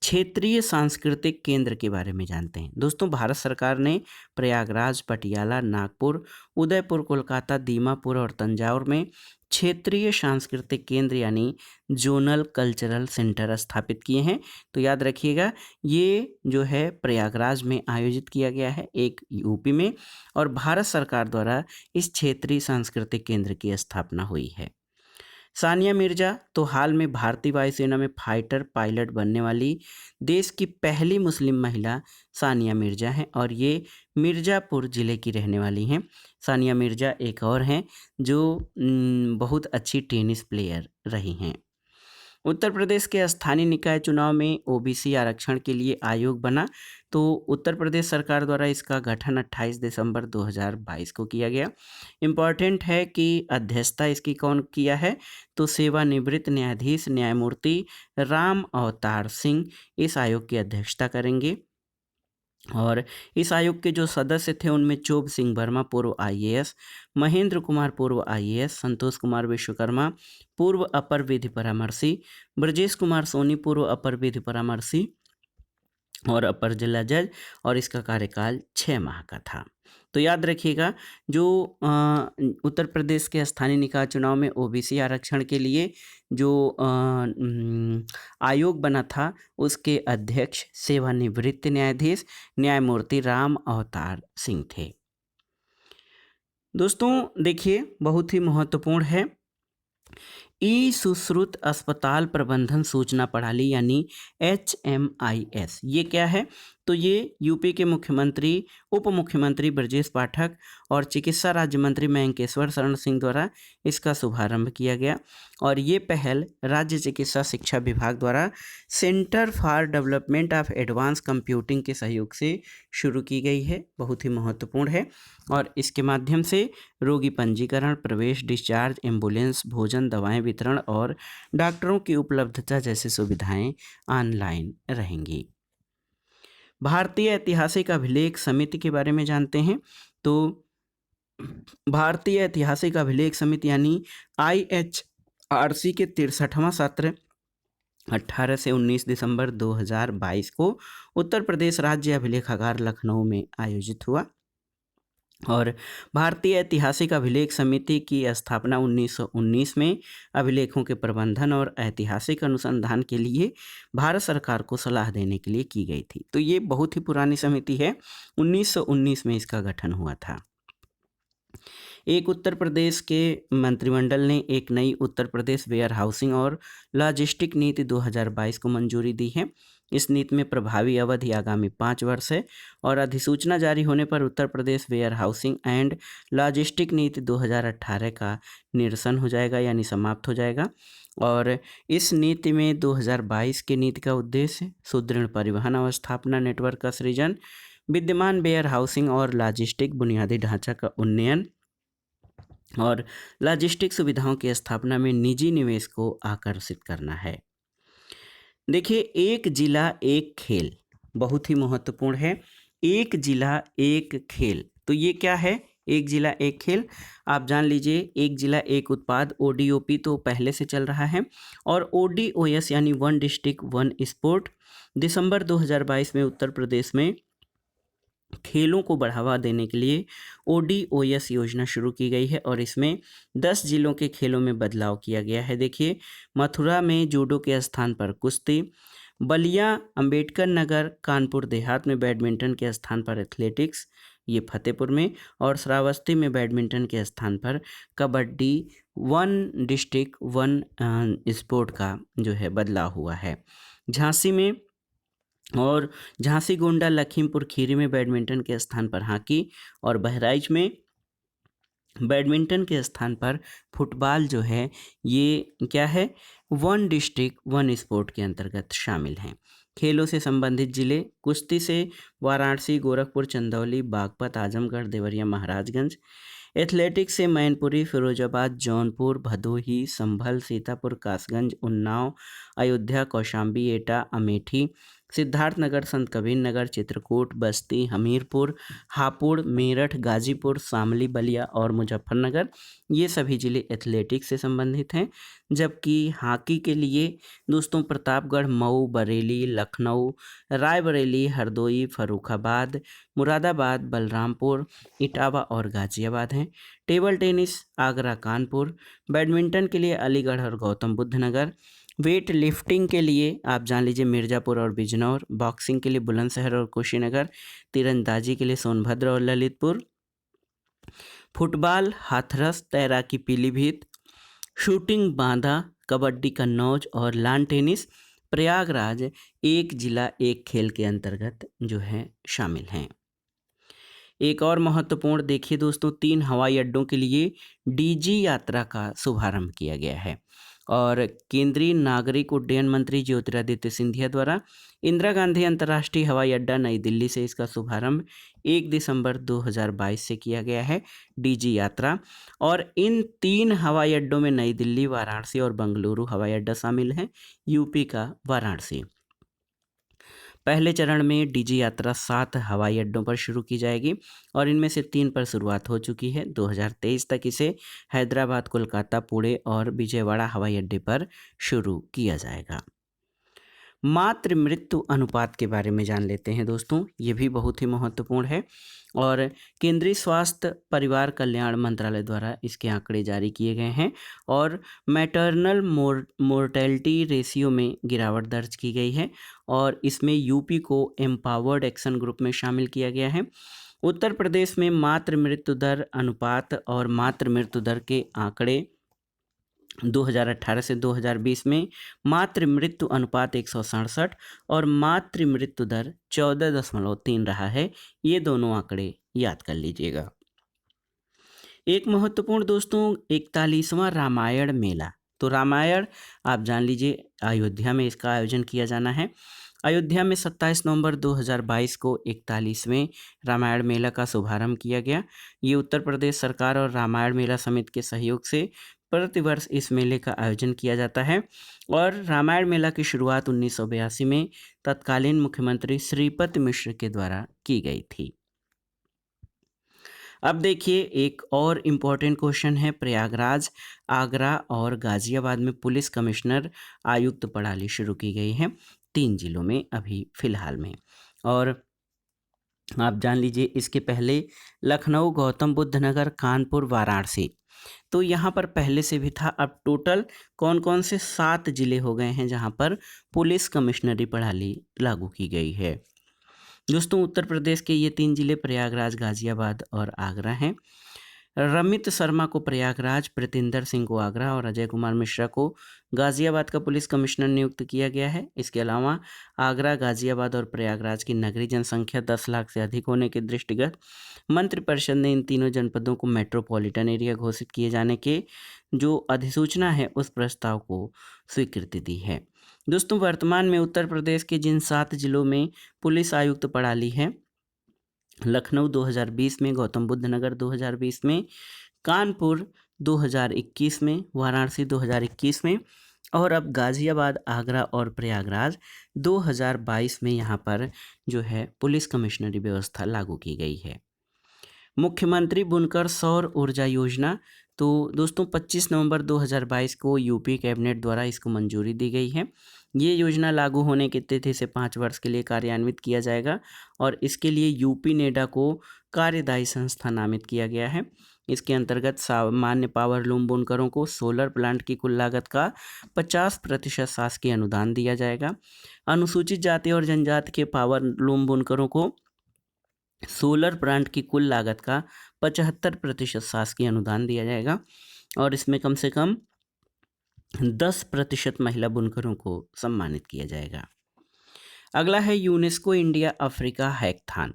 क्षेत्रीय सांस्कृतिक केंद्र के बारे में जानते हैं। दोस्तों भारत सरकार ने प्रयागराज, पटियाला, नागपुर, उदयपुर, कोलकाता, दीमापुर और तंजावुर में क्षेत्रीय सांस्कृतिक केंद्र यानी जोनल कल्चरल सेंटर स्थापित किए हैं। तो याद रखिएगा ये जो है प्रयागराज में आयोजित किया गया है, एक यूपी में, और भारत सरकार द्वारा इस क्षेत्रीय सांस्कृतिक केंद्र की स्थापना हुई है। सानिया मिर्जा तो हाल में भारतीय वायुसेना में फाइटर पायलट बनने वाली देश की पहली मुस्लिम महिला सानिया मिर्जा हैं और ये मिर्ज़ापुर ज़िले की रहने वाली हैं। सानिया मिर्जा एक और हैं जो बहुत अच्छी टेनिस प्लेयर रही हैं। उत्तर प्रदेश के स्थानीय निकाय चुनाव में ओबीसी आरक्षण के लिए आयोग बना। तो उत्तर प्रदेश सरकार द्वारा इसका गठन 28 दिसंबर 2022 को किया गया। इम्पॉर्टेंट है कि अध्यक्षता इसकी कौन किया है, तो सेवानिवृत्त न्यायाधीश न्यायमूर्ति राम अवतार सिंह इस आयोग की अध्यक्षता करेंगे और इस आयोग के जो सदस्य थे उनमें चोभ सिंह वर्मा पूर्व IAS, महेंद्र कुमार पूर्व IAS, संतोष कुमार विश्वकर्मा पूर्व अपर विधि परामर्शी, ब्रजेश कुमार सोनी पूर्व अपर विधि परामर्शी और अपर जिला जज, और इसका कार्यकाल 6 माह का था। तो याद रखिएगा, जो उत्तर प्रदेश के स्थानीय निकाय चुनाव में ओबीसी आरक्षण के लिए जो आयोग बना था, उसके अध्यक्ष सेवानिवृत्त न्यायाधीश न्यायमूर्ति राम अवतार सिंह थे। दोस्तों देखिए, बहुत ही महत्वपूर्ण है, ई सुश्रुत अस्पताल प्रबंधन सूचना प्रणाली यानी HMIS, ये क्या है? तो ये यूपी के मुख्यमंत्री, उप मुख्यमंत्री ब्रजेश पाठक और चिकित्सा राज्य मंत्री मयंकेश्वर शरण सिंह द्वारा इसका शुभारंभ किया गया और ये पहल राज्य चिकित्सा शिक्षा विभाग द्वारा centre for development of advance computing के सहयोग से शुरू की गई है। बहुत ही महत्वपूर्ण है और इसके माध्यम से रोगी पंजीकरण, प्रवेश, डिस्चार्ज, एम्बुलेंस, भोजन, दवाएं वितरण और डॉक्टरों की उपलब्धता जैसी सुविधाएं ऑनलाइन रहेंगी। भारतीय ऐतिहासिक अभिलेख समिति के बारे में जानते हैं। तो भारतीय ऐतिहासिक अभिलेख समिति यानी IHRC के 63वां सत्र 18 से 19 दिसंबर 2022 को उत्तर प्रदेश राज्य अभिलेखागार लखनऊ में आयोजित हुआ और भारतीय ऐतिहासिक अभिलेख समिति की स्थापना 1919 में अभिलेखों के प्रबंधन और ऐतिहासिक अनुसंधान के लिए भारत सरकार को सलाह देने के लिए की गई थी। तो ये बहुत ही पुरानी समिति है, 1919 में इसका गठन हुआ था। एक उत्तर प्रदेश के मंत्रिमंडल ने एक नई उत्तर प्रदेश वेयर हाउसिंग और लॉजिस्टिक नीति 2022 को मंजूरी दी है। इस नीति में प्रभावी अवधि आगामी 5 वर्ष है और अधिसूचना जारी होने पर Uttar Pradesh where housing and logistic नीति 2018 का निरसन हो जाएगा यानी समाप्त हो जाएगा। और इस नीति में 2022 की नीति का उद्देश्य सुदृढ़ परिवहन अवस्थापना नेटवर्क का सृजन, विद्यमान वेयर हाउसिंग और लॉजिस्टिक बुनियादी ढांचा का उन्नयन और लॉजिस्टिक सुविधाओं की स्थापना में निजी निवेश को आकर्षित करना है। देखिए, एक जिला एक खेल बहुत ही महत्वपूर्ण है। एक जिला एक खेल, तो ये क्या है? एक जिला एक खेल, आप जान लीजिए, एक जिला एक उत्पाद ODOP तो पहले से चल रहा है और ODOS यानी वन डिस्ट्रिक्ट वन स्पोर्ट दिसंबर 2022 में उत्तर प्रदेश में खेलों को बढ़ावा देने के लिए ODOS योजना शुरू की गई है और इसमें 10 जिलों के खेलों में बदलाव किया गया है। देखिए, मथुरा में जूडो के स्थान पर कुश्ती, बलिया, अंबेडकर नगर, कानपुर देहात में बैडमिंटन के स्थान पर एथलेटिक्स, ये फतेहपुर में, और श्रावस्ती में बैडमिंटन के स्थान पर kabaddi, one district one sport का जो है बदलाव हुआ है। झांसी में और झांसी, गोंडा, लखीमपुर खीरी में बैडमिंटन के स्थान पर हॉकी और बहराइच में बैडमिंटन के स्थान पर फुटबॉल जो है ये क्या है? वन डिस्ट्रिक्ट वन स्पोर्ट के अंतर्गत शामिल हैं। खेलों से संबंधित जिले कुश्ती से वाराणसी, गोरखपुर, चंदौली, बागपत, आजमगढ़, देवरिया, महाराजगंज, एथलेटिक्स से मैनपुरी, फिरोजाबाद, जौनपुर, भदोही, संभल, सीतापुर, कासगंज, उन्नाव, अयोध्या, कौशाम्बी, एटा, अमेठी, सिद्धार्थनगर, संत कबीर नगर, चित्रकूट, बस्ती, हमीरपुर, हापुड़, मेरठ, गाजीपुर, शामली, बलिया और मुजफ्फरनगर, ये सभी जिले एथलेटिक्स से संबंधित हैं। जबकि हॉकी के लिए दोस्तों प्रतापगढ़, मऊ, बरेली, लखनऊ, रायबरेली, हरदोई, फर्रुखाबाद, मुरादाबाद, बलरामपुर, इटावा और गाजियाबाद हैं। Table tennis Agra, Kanpur, badminton के लिए अलीगढ़ और गौतम बुद्ध नगर, वेट लिफ्टिंग के लिए आप जान लीजिए मिर्ज़ापुर और बिजनौर, बॉक्सिंग के लिए बुलंदशहर और कुशीनगर, तीरंदाजी के लिए सोनभद्र और ललितपुर, फुटबॉल हाथरस, तैराकी पीलीभीत, शूटिंग बांदा, कबड्डी कन्नौज और लान टेनिस प्रयागराज एक जिला एक खेल के अंतर्गत जो है शामिल हैं। एक और महत्वपूर्ण देखिए दोस्तों, 3 हवाई अड्डों के लिए DG यात्रा का शुभारंभ किया गया है और केंद्रीय नागरिक उड्डयन मंत्री ज्योतिरादित्य सिंधिया द्वारा इंदिरा गांधी अंतर्राष्ट्रीय हवाई अड्डा नई दिल्ली से इसका शुभारंभ 1 दिसंबर 2022 से किया गया है, DG यात्रा। और इन 3 हवाई अड्डों में नई दिल्ली, वाराणसी और बेंगलुरु हवाई अड्डा शामिल है, यूपी का वाराणसी। पहले चरण में DG यात्रा 7 हवाई अड्डों पर शुरू की जाएगी और इनमें से 3 पर शुरुआत हो चुकी है। 2023 तक इसे हैदराबाद, कोलकाता, पुणे और विजयवाड़ा हवाई अड्डे पर शुरू किया जाएगा। मातृ मृत्यु अनुपात के बारे में जान लेते हैं दोस्तों, ये भी बहुत ही महत्वपूर्ण है और केंद्रीय स्वास्थ्य परिवार कल्याण मंत्रालय द्वारा इसके आंकड़े जारी किए गए हैं और मैटरनल मोर्टेलिटी रेशियो में गिरावट दर्ज की गई है और इसमें यूपी को एम्पावर्ड एक्शन ग्रुप में शामिल किया गया है। उत्तर प्रदेश में मातृ मृत्यु दर अनुपात और मातृ मृत्यु दर के आंकड़े 2018 से 2020 में मातृ मृत्यु अनुपात 167 और मातृ मृत्यु दर 14.3 रहा है। ये दोनों आंकड़े याद कर लीजिएगा। एक महत्वपूर्ण दोस्तों 41वां रामायण मेला। तो रामायण आप जान लीजिए अयोध्या में इसका आयोजन किया जाना है। अयोध्या में 27 नवंबर 2022 को 41वें रामायण मेला का शुभारंभ किया गया। ये उत्तर प्रदेश सरकार और रामायण मेला समिति के सहयोग से प्रतिवर्ष इस मेले का आयोजन किया जाता है और रामायण मेला की शुरुआत 1982 में तत्कालीन मुख्यमंत्री श्रीपति मिश्र के द्वारा की गई थी। अब देखिए एक और इम्पॉर्टेंट क्वेश्चन है, प्रयागराज, आगरा और गाजियाबाद में पुलिस कमिश्नर आयुक्त प्रणाली शुरू की गई है 3 जिलों में अभी फिलहाल में। और आप जान लीजिए इसके पहले लखनऊ, गौतम बुद्ध नगर, कानपुर, वाराणसी, तो यहाँ पर पहले से भी था। अब टोटल कौन कौन से 7 जिले हो गए हैं जहाँ पर पुलिस कमिश्नरी प्रणाली लागू की गई है। दोस्तों उत्तर प्रदेश के ये 3 जिले प्रयागराज, गाजियाबाद और आगरा हैं। रमित शर्मा को प्रयागराज, प्रीतिंदर सिंह को आगरा और अजय कुमार मिश्रा को गाजियाबाद का पुलिस कमिश्नर नियुक्त किया गया है। इसके अलावा आगरा, गाजियाबाद और प्रयागराज की नगरीय जनसंख्या 10 लाख से अधिक होने के दृष्टिगत मंत्रिपरिषद ने इन तीनों जनपदों को मेट्रोपॉलिटन एरिया घोषित किए जाने के जो अधिसूचना है उस प्रस्ताव को स्वीकृति दी है। दोस्तों वर्तमान में उत्तर प्रदेश के जिन 7 जिलों में पुलिस आयुक्त प्रणाली है, लखनऊ 2020 में, गौतम बुद्ध नगर 2020 में, कानपुर 2021 में, वाराणसी 2021 में और अब गाजियाबाद, आगरा और प्रयागराज 2022 में यहाँ पर जो है पुलिस कमिश्नरी व्यवस्था लागू की गई है। मुख्यमंत्री बुनकर सौर ऊर्जा योजना, तो दोस्तों 25 नवंबर 2022 को यूपी कैबिनेट द्वारा इसको मंजूरी दी गई है। ये योजना लागू होने की तिथि से 5 वर्ष के लिए कार्यान्वित किया जाएगा और इसके लिए यूपी नेडा को कार्यदायी संस्था नामित किया गया है। इसके अंतर्गत सामान्य पावर लूम बुनकरों को सोलर प्लांट की कुल लागत का 50% शासकीय अनुदान दिया जाएगा। अनुसूचित जाति और जनजाति के पावर लूम बुनकरों को सोलर प्लांट की कुल लागत का 75% शासकीय अनुदान दिया जाएगा और इसमें कम से कम 10% महिला बुनकरों को सम्मानित किया जाएगा। अगला है यूनेस्को इंडिया अफ्रीका हैकथॉन।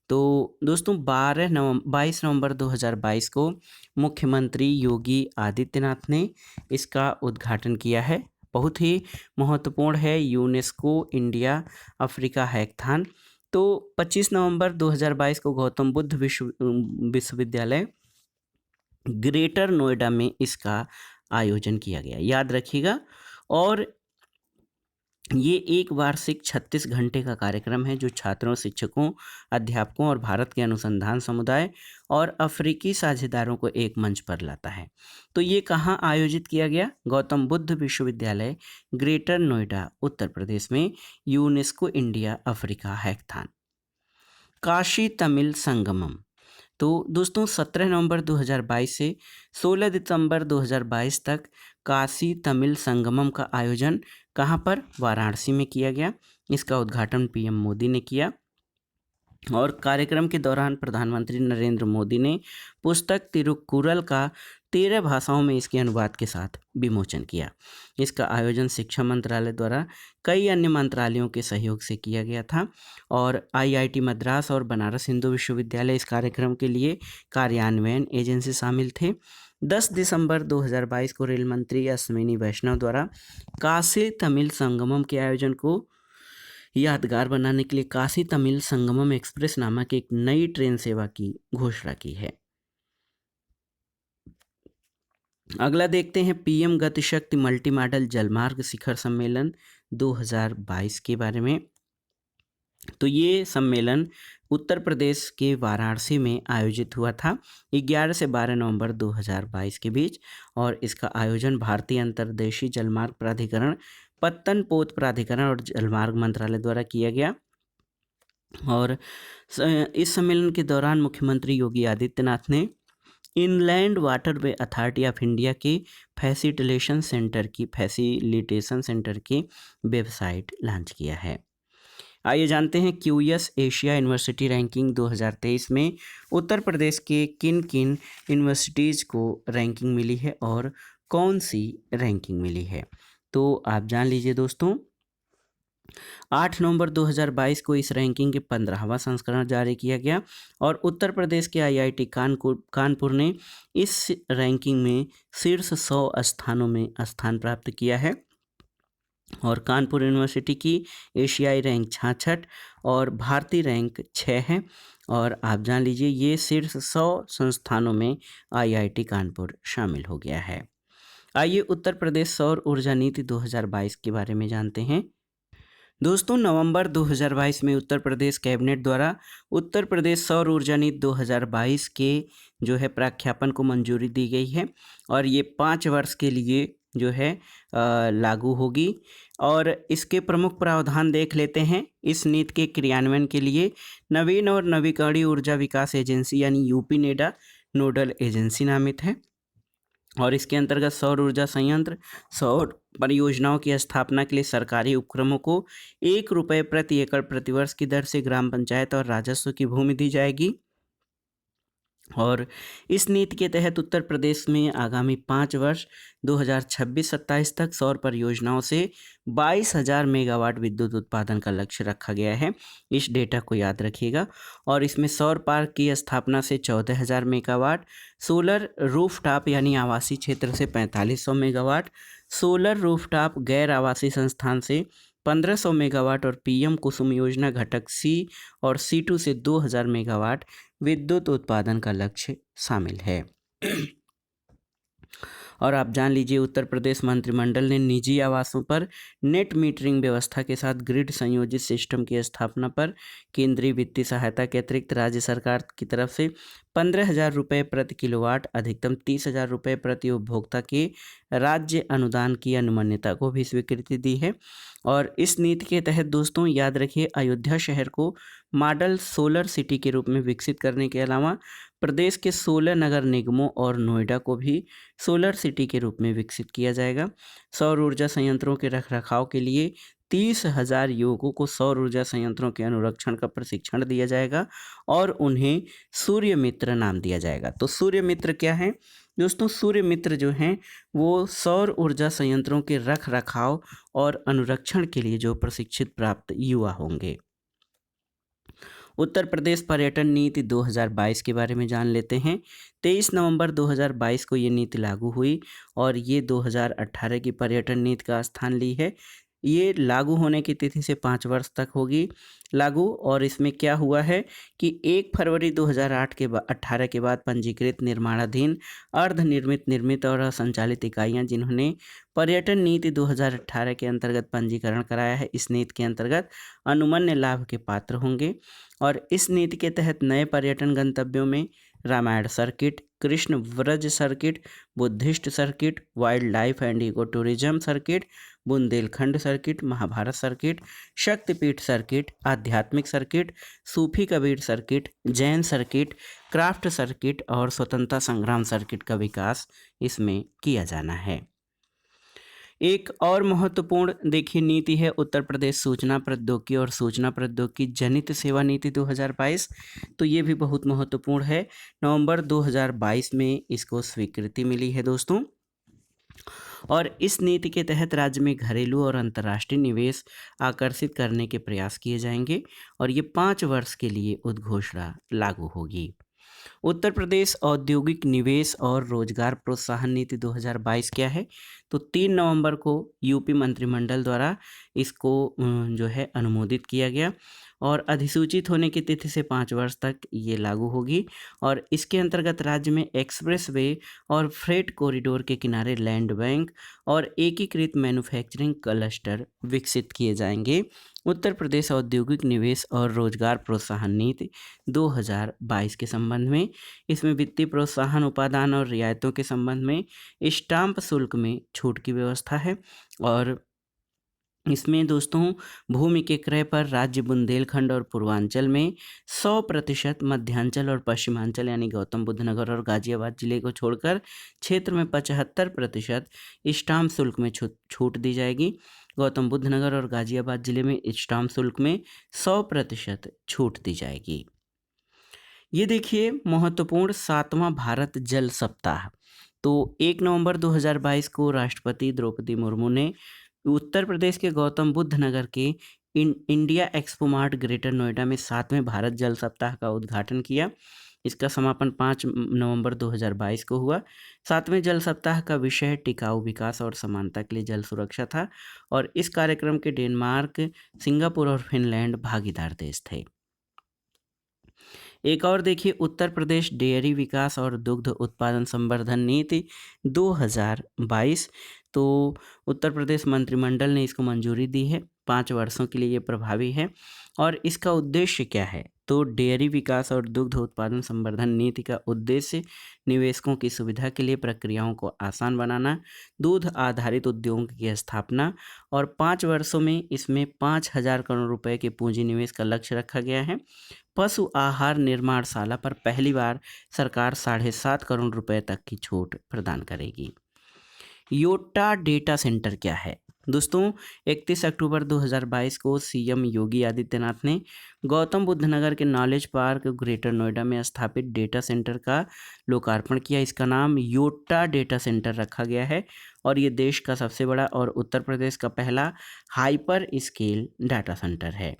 तो दोस्तों 22 नवंबर 2022 को मुख्यमंत्री योगी आदित्यनाथ ने इसका उद्घाटन किया है। बहुत ही महत्वपूर्ण है यूनेस्को इंडिया अफ्रीका हैकथॉन। तो 25 नवंबर 2022 को गौतम बुद्ध विश्वविद्यालय ग्रेटर नोएडा में इसका आयोजन किया गया, याद रखिएगा। और ये एक वार्षिक 36 घंटे का कार्यक्रम है जो छात्रों, शिक्षकों, अध्यापकों और भारत के अनुसंधान समुदाय और अफ्रीकी साझेदारों को एक मंच पर लाता है। तो ये कहाँ आयोजित किया गया? गौतम बुद्ध विश्वविद्यालय ग्रेटर नोएडा उत्तर प्रदेश में UNESCO India Africa hackathon. Kashi Tamil Sangamam, तो दोस्तों 17 नवंबर 2022 से 16 दिसंबर 2022 तक काशी तमिल संगमम का आयोजन कहाँ पर? वाराणसी में किया गया। इसका उद्घाटन पीएम मोदी ने किया और कार्यक्रम के दौरान प्रधानमंत्री नरेंद्र मोदी ने पुस्तक तिरुक्कुरल का 13 भाषाओं में इसके अनुवाद के साथ विमोचन किया। इसका आयोजन शिक्षा मंत्रालय द्वारा कई अन्य मंत्रालयों के सहयोग से किया गया था और आईआईटी मद्रास और बनारस हिंदू विश्वविद्यालय इस कार्यक्रम के लिए कार्यान्वयन एजेंसी शामिल थे। 10 दिसंबर 2022 को रेल मंत्री अश्विनी वैष्णव द्वारा काशी तमिल संगमम के आयोजन को यादगार बनाने के लिए काशी तमिल संगमम एक्सप्रेस नामक एक नई ट्रेन सेवा की घोषणा की है। अगला देखते हैं पीएम गति शक्ति मल्टी मॉडल जलमार्ग शिखर सम्मेलन 2022 के बारे में। तो ये सम्मेलन उत्तर प्रदेश के वाराणसी में आयोजित हुआ था 11 से 12 नवंबर 2022 के बीच और इसका आयोजन भारतीय अंतर्देशीय जलमार्ग प्राधिकरण पत्तन पोत प्राधिकरण और जलमार्ग मंत्रालय द्वारा किया गया। और इस सम्मेलन के दौरान मुख्यमंत्री योगी आदित्यनाथ ने inland waterway authority of India के फैसिलिटेशन सेंटर की वेबसाइट लॉन्च किया है। आइए जानते हैं क्यूएस एशिया यूनिवर्सिटी रैंकिंग 2023 में उत्तर प्रदेश के किन किन यूनिवर्सिटीज़ को रैंकिंग मिली है और कौन सी रैंकिंग मिली है, तो आप जान लीजिए दोस्तों। 8 नवंबर 2022 को इस रैंकिंग के 15वां संस्करण जारी किया गया और उत्तर प्रदेश के आईआईटी कानपुर ने इस रैंकिंग में शीर्ष 100 स्थानों में स्थान प्राप्त किया है। और कानपुर यूनिवर्सिटी की एशियाई रैंक 66 और भारतीय रैंक 6 है। और आप जान लीजिए ये शीर्ष 100 संस्थानों में आईआईटी कानपुर शामिल हो गया है। आइए उत्तर प्रदेश सौर ऊर्जा नीति 2022 के बारे में जानते हैं। दोस्तों, नवंबर 2022 में उत्तर प्रदेश कैबिनेट द्वारा उत्तर प्रदेश सौर ऊर्जा नीति 2022 के जो है प्रख्यापन को मंजूरी दी गई है और ये 5 वर्ष के लिए जो है लागू होगी। और इसके प्रमुख प्रावधान देख लेते हैं। इस नीति के क्रियान्वयन के लिए नवीन और नवीकरणीय ऊर्जा विकास एजेंसी यानी यूपी नेडा नोडल एजेंसी नामित है और इसके अंतर्गत सौर ऊर्जा संयंत्र, सौर परियोजनाओं की स्थापना के लिए सरकारी उपक्रमों को ₹1 प्रति एकड़ प्रतिवर्ष की दर से ग्राम पंचायत और राजस्व की भूमि दी जाएगी। और इस नीति के तहत उत्तर प्रदेश में आगामी 5 वर्ष 2026-27 तक सौर परियोजनाओं से 22,000 मेगावाट विद्युत उत्पादन का लक्ष्य रखा गया है। इस डेटा को याद रखिएगा। और इसमें सौर पार्क की स्थापना से 14,000 मेगावाट, सोलर रूफटॉप यानी आवासीय क्षेत्र से 4500 मेगावाट, सोलर रूफटॉप गैर आवासीय संस्थान से 1500 मेगावाट और पीएम कुसुम योजना घटक सी और C2 से 2000 मेगावाट विद्युत उत्पादन का लक्ष्य शामिल है। और आप जान लीजिए उत्तर प्रदेश मंत्रिमंडल ने निजी आवासों पर नेट मीटरिंग व्यवस्था के साथ ग्रिड संयोजित सिस्टम की स्थापना पर केंद्रीय वित्तीय सहायता के अतिरिक्त राज्य सरकार की तरफ से 15,000 रुपये प्रति किलोवाट, अधिकतम 30,000 रुपये प्रति उपभोक्ता के राज्य अनुदान की अनुमान्यता को भी स्वीकृति दी है। और इस नीति के तहत दोस्तों याद रखिए, अयोध्या शहर को मॉडल सोलर सिटी के रूप में विकसित करने के अलावा प्रदेश के 16 नगर निगमों और नोएडा को भी सोलर सिटी के रूप में विकसित किया जाएगा। सौर ऊर्जा संयंत्रों के रखरखाव के लिए 30,000 युवकों को सौर ऊर्जा संयंत्रों के अनुरक्षण का प्रशिक्षण दिया जाएगा और उन्हें सूर्य मित्र नाम दिया जाएगा। तो सूर्य मित्र क्या है दोस्तों? सूर्य मित्र जो हैं वो सौर ऊर्जा संयंत्रों के रखरखाव और अनुरक्षण के लिए जो प्रशिक्षित प्राप्त युवा होंगे। उत्तर प्रदेश पर्यटन नीति 2022 के बारे में जान लेते हैं। 23 नवंबर 2022 को ये नीति लागू हुई और ये 2018 की पर्यटन नीति का स्थान ली है। ये लागू होने की तिथि से 5 वर्ष तक होगी लागू। और इसमें क्या हुआ है कि 1 फरवरी 2018 के बाद पंजीकृत निर्माणाधीन अर्धनिर्मित, निर्मित और असंचालित इकाइयां जिन्होंने पर्यटन नीति 2018 के अंतर्गत पंजीकरण कराया है, इस नीति के अंतर्गत अनुमन्य लाभ के पात्र होंगे। और इस नीति के तहत नए पर्यटन गंतव्यों में Ramayana circuit, Krishna Vraj circuit, Buddhist circuit, wildlife and eco tourism circuit, Bundelkhand circuit, Mahabharata circuit, Shaktipeeth circuit, आध्यात्मिक circuit, Sufi Kabir circuit, Jain circuit, craft circuit और स्वतंत्रता संग्राम सर्किट का विकास इसमें किया जाना है। एक और महत्वपूर्ण देखिए नीति है उत्तर प्रदेश सूचना प्रौद्योगिकी और सूचना प्रौद्योगिकी जनित सेवा नीति 2022। तो ये भी बहुत महत्वपूर्ण है। नवंबर 2022 में इसको स्वीकृति मिली है दोस्तों। और इस नीति के तहत राज्य में घरेलू और अंतर्राष्ट्रीय निवेश आकर्षित करने के प्रयास किए जाएंगे और ये 5 वर्ष के लिए उद्घोषणा लागू होगी। उत्तर प्रदेश औद्योगिक निवेश और रोजगार प्रोत्साहन नीति 2022 क्या है? तो 3 नवंबर को यूपी मंत्रिमंडल द्वारा इसको जो है अनुमोदित किया गया और अधिसूचित होने की तिथि से 5 वर्ष तक ये लागू होगी। और इसके अंतर्गत राज्य में एक्सप्रेस वे और फ्रेट कॉरिडोर के किनारे लैंड बैंक और एकीकृत मैन्युफैक्चरिंग क्लस्टर विकसित किए जाएंगे। उत्तर प्रदेश औद्योगिक निवेश और रोजगार प्रोत्साहन नीति 2022 के संबंध में इसमें वित्तीय प्रोत्साहन, उपादान और रियायतों के संबंध में स्टाम्प शुल्क में छूट की व्यवस्था है। और इसमें दोस्तों भूमि के क्रय पर राज्य बुंदेलखंड और पूर्वांचल में 100%, मध्यांचल और पश्चिमांचल यानी गौतम बुद्ध नगर और गाजियाबाद जिले को छोड़कर क्षेत्र में 75% स्टाम्प शुल्क में छूट दी जाएगी। गौतम बुद्ध नगर और गाजियाबाद जिले में स्टाम्प शुल्क में 100% छूट दी जाएगी। ये देखिए महत्वपूर्ण 7वां भारत जल सप्ताह। तो 1 नवंबर 2022 को राष्ट्रपति द्रौपदी मुर्मू ने उत्तर प्रदेश के गौतम बुद्ध नगर के India expo mart greater Noida में 7वें भारत जल सप्ताह का उद्घाटन किया। इसका समापन 5 नवंबर 2022 को हुआ। 7वें जल सप्ताह का विषय टिकाऊ विकास और समानता के लिए जल सुरक्षा था और इस कार्यक्रम के डेनमार्क, सिंगापुर और फिनलैंड भागीदार देश थे। एक और देखिए, उत्तर प्रदेश डेयरी विकास और दुग्ध उत्पादन संवर्धन नीति 2022। तो उत्तर प्रदेश मंत्रिमंडल ने इसको मंजूरी दी है, 5 वर्षों के लिए ये प्रभावी है। और इसका उद्देश्य क्या है? तो डेयरी विकास और दुग्ध उत्पादन संवर्धन नीति का उद्देश्य निवेशकों की सुविधा के लिए प्रक्रियाओं को आसान बनाना, दूध आधारित उद्योगों की स्थापना और 5 वर्षों में इसमें 5,000 करोड़ रुपए के पूंजी निवेश का लक्ष्य रखा गया है। पशु आहार निर्माणशाला पर पहली बार सरकार 7.5 करोड़ रुपए तक की छूट प्रदान करेगी। योटा डेटा सेंटर क्या है? दोस्तों 31 अक्टूबर 2022 को सीएम योगी आदित्यनाथ ने गौतम बुद्ध नगर के नॉलेज पार्क ग्रेटर नोएडा में स्थापित डेटा सेंटर का लोकार्पण किया। इसका नाम योटा डेटा सेंटर रखा गया है और ये देश का सबसे बड़ा और उत्तर प्रदेश का पहला हाइपर स्केल डाटा सेंटर है।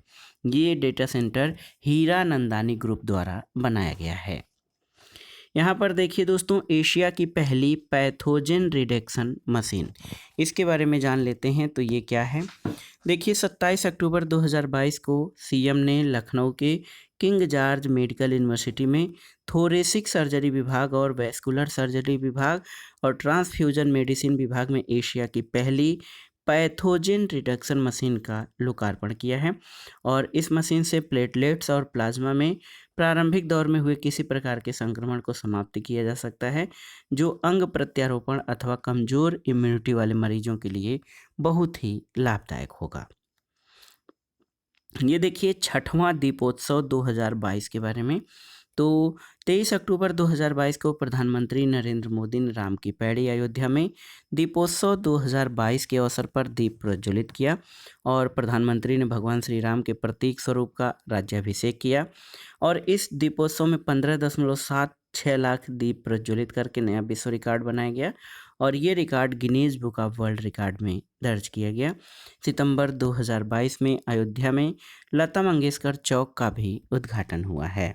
ये डेटा सेंटर हीरा नंदानी ग्रुप द्वारा बनाया गया है। यहाँ पर देखिए दोस्तों, एशिया की पहली पैथोजन रिडक्शन मशीन, इसके बारे में जान लेते हैं। तो ये क्या है? देखिए 27 अक्टूबर 2022 को सीएम ने लखनऊ के किंग जॉर्ज मेडिकल यूनिवर्सिटी में थोरेसिक सर्जरी विभाग और वैस्कुलर सर्जरी विभाग और ट्रांसफ्यूजन मेडिसिन विभाग में एशिया की पहली पैथोजन रिडक्शन मशीन का लोकार्पण किया है। और इस मशीन से प्लेटलेट्स और प्लाज्मा में प्रारंभिक दौर में हुए किसी प्रकार के संक्रमण को समाप्त किया जा सकता है, जो अंग प्रत्यारोपण अथवा कमजोर इम्यूनिटी वाले मरीजों के लिए बहुत ही लाभदायक होगा। ये देखिए 6वां दीपोत्सव 2022 के बारे में। तो 23 अक्टूबर 2022 को प्रधानमंत्री नरेंद्र मोदी ने राम की पैड़ी अयोध्या में दीपोत्सव 2022 के अवसर पर दीप प्रज्वलित किया और प्रधानमंत्री ने भगवान श्री राम के प्रतीक स्वरूप का राज्याभिषेक किया। और इस दीपोत्सव में 15.76 लाख दीप प्रज्वलित करके नया विश्व रिकॉर्ड बनाया गया और ये record Guinness book of world record में दर्ज किया गया। सितंबर 2022 में अयोध्या में लता मंगेशकर चौक का भी उद्घाटन हुआ है।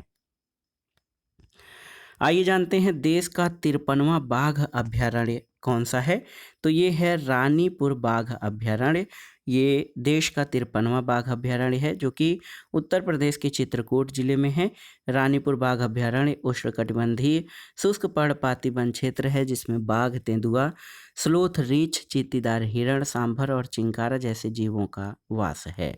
आइए जानते हैं देश का 53वां बाघ अभ्यारण्य कौन सा है? तो ये है रानीपुर बाघ अभ्यारण्य। ये देश का 53वां बाघ अभ्यारण्य है जो कि उत्तर प्रदेश के चित्रकूट जिले में है। रानीपुर बाघ अभ्यारण्य उष्णकटिबंधीय शुष्क पर्णपाती वन क्षेत्र है जिसमें बाघ, तेंदुआ, स्लोथ, रीछ, चीतीदार हिरण, सांभर और चिंकारा जैसे जीवों का वास है।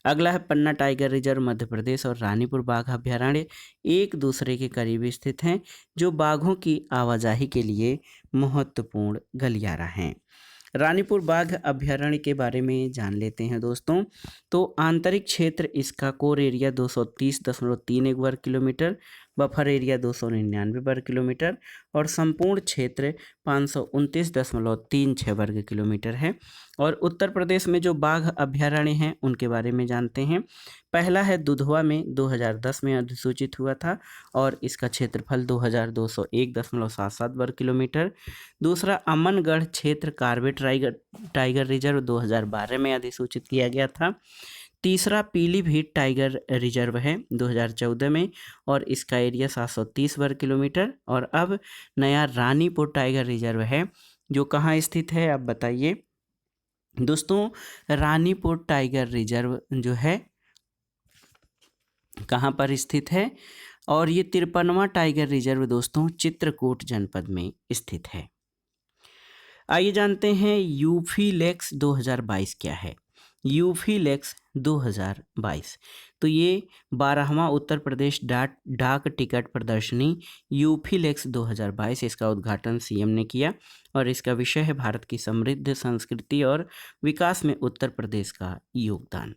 अगला है पन्ना टाइगर रिजर्व मध्य प्रदेश और रानीपुर बाघ अभ्यारण्य एक दूसरे के करीब स्थित हैं, जो बाघों की आवाजाही के लिए महत्वपूर्ण गलियारा हैं। रानीपुर बाघ अभ्यारण्य के बारे में जान लेते हैं दोस्तों। तो आंतरिक क्षेत्र इसका कोर एरिया 230.31 वर्ग किलोमीटर, बफर एरिया 299 वर्ग किलोमीटर और संपूर्ण क्षेत्र 529.36 वर्ग किलोमीटर है। और उत्तर प्रदेश में जो बाघ अभ्यारण्य हैं उनके बारे में जानते हैं। पहला है दुधवा में 2010 में अधिसूचित हुआ था और इसका क्षेत्रफल 2201.77 वर्ग किलोमीटर। दूसरा अमनगढ़ क्षेत्र कार्बेट टाइगर रिजर्व 2012 में अधिसूचित किया गया था। तीसरा पीलीभीत टाइगर रिजर्व है 2014 में और इसका एरिया 730 वर्ग किलोमीटर। और अब नया रानीपुर टाइगर रिजर्व है जो कहाँ स्थित है, आप बताइए दोस्तों। रानीपुर टाइगर रिजर्व जो है कहाँ पर स्थित है? और ये 53वां टाइगर रिजर्व दोस्तों चित्रकूट जनपद में स्थित है। आइए जानते हैं यूफीलेक्स 2022 क्या है। यूफीलेक्स 2022। तो ये 12वां उत्तर प्रदेश डाक टिकट प्रदर्शनी यूफीलेक्स 2022, इसका उद्घाटन सीएम ने किया और इसका विषय है भारत की समृद्ध संस्कृति और विकास में उत्तर प्रदेश का योगदान।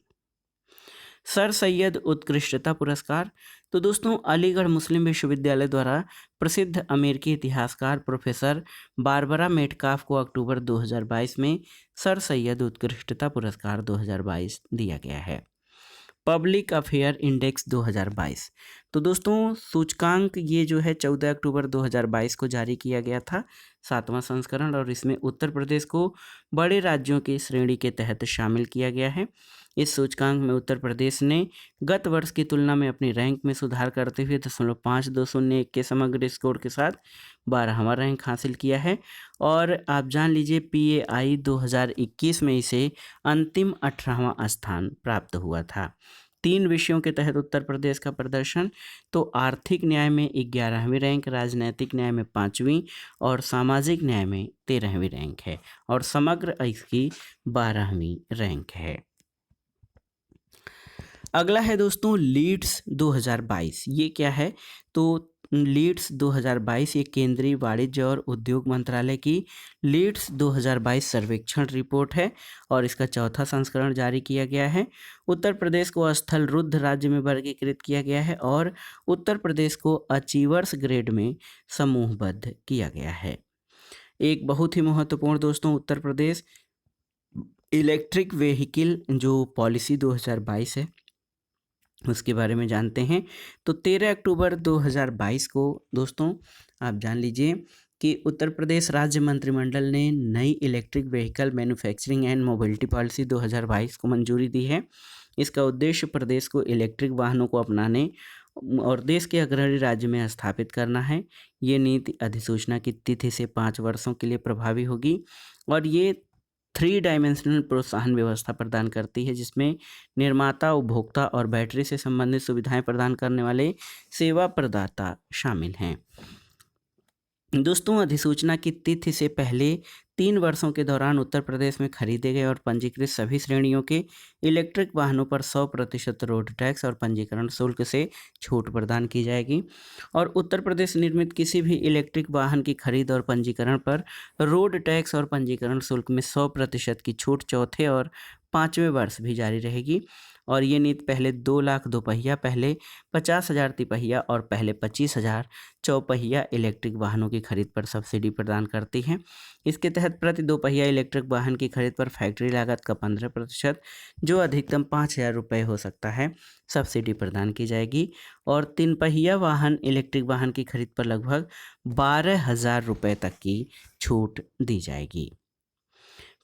सर सैयद उत्कृष्टता पुरस्कार। तो दोस्तों अलीगढ़ मुस्लिम विश्वविद्यालय द्वारा प्रसिद्ध अमेरिकी इतिहासकार प्रोफेसर बारबरा मेटकाफ को अक्टूबर 2022 में सर सैयद उत्कृष्टता पुरस्कार 2022 दिया गया है। Public affair index 2022। तो दोस्तों सूचकांक ये जो है 14 अक्टूबर 2022 को जारी किया गया था, 7वां संस्करण, और इसमें उत्तर प्रदेश को बड़े राज्यों की श्रेणी के तहत शामिल किया गया है। इस सूचकांक में उत्तर प्रदेश ने गत वर्ष की तुलना में अपनी रैंक में सुधार करते हुए 0.5201 के समग्र स्कोर के साथ 12वां रैंक हासिल किया है। और आप जान लीजिए PAI 2021 में इसे अंतिम 18वां स्थान प्राप्त हुआ था। 3 विषयों के तहत उत्तर प्रदेश का प्रदर्शन, तो आर्थिक न्याय में 11वीं रैंक, राजनैतिक न्याय में 5वीं और सामाजिक न्याय में 13वीं रैंक है और समग्र इसकी 12वीं रैंक है। अगला है दोस्तों लीड्स 2022। ये क्या है? तो लीड्स 2022 ये केंद्रीय वाणिज्य और उद्योग मंत्रालय की लीड्स 2022 सर्वेक्षण रिपोर्ट है और इसका 4था संस्करण जारी किया गया है। उत्तर प्रदेश को स्थल रुद्ध राज्य में वर्गीकृत किया गया है और उत्तर प्रदेश को अचीवर्स ग्रेड में समूहबद्ध किया गया है। एक बहुत ही महत्वपूर्ण दोस्तों उत्तर प्रदेश इलेक्ट्रिक व्हीकल जो पॉलिसी 2022 है उसके बारे में जानते हैं। तो 13 अक्टूबर 2022 को दोस्तों आप जान लीजिए कि उत्तर प्रदेश राज्य मंत्रिमंडल ने नई electric vehicle manufacturing and mobility policy 2022 को मंजूरी दी है। इसका उद्देश्य प्रदेश को इलेक्ट्रिक वाहनों को अपनाने और देश के अग्रणी राज्य में स्थापित करना है। ये नीति अधिसूचना की तिथि से 5 वर्षों के लिए प्रभावी होगी और ये 3 डायमेंशनल प्रोत्साहन व्यवस्था प्रदान करती है जिसमें निर्माता, उपभोक्ता और बैटरी से संबंधित सुविधाएं प्रदान करने वाले सेवा प्रदाता शामिल हैं। दोस्तों अधिसूचना की तिथि से पहले 3 वर्षों के दौरान उत्तर प्रदेश में खरीदे गए और पंजीकृत सभी श्रेणियों के इलेक्ट्रिक वाहनों पर 100% रोड टैक्स और पंजीकरण शुल्क से छूट प्रदान की जाएगी और उत्तर प्रदेश निर्मित किसी भी इलेक्ट्रिक वाहन की खरीद और पंजीकरण पर रोड टैक्स और पंजीकरण शुल्क में 100% की छूट चौथे और 5वें वर्ष भी जारी रहेगी। और ये नीति पहले 2 लाख दोपहिया, पहले 50,000 तिपहिया और पहले 25,000 चौपहिया इलेक्ट्रिक वाहनों की खरीद पर सब्सिडी प्रदान करती है। इसके तहत प्रति दोपहिया इलेक्ट्रिक वाहन की खरीद पर फैक्ट्री लागत का 15% जो अधिकतम 5,000 रुपये हो सकता है सब्सिडी प्रदान की जाएगी और 3 पहिया वाहन इलेक्ट्रिक वाहन की खरीद पर लगभग 12,000 रुपये तक की छूट दी जाएगी।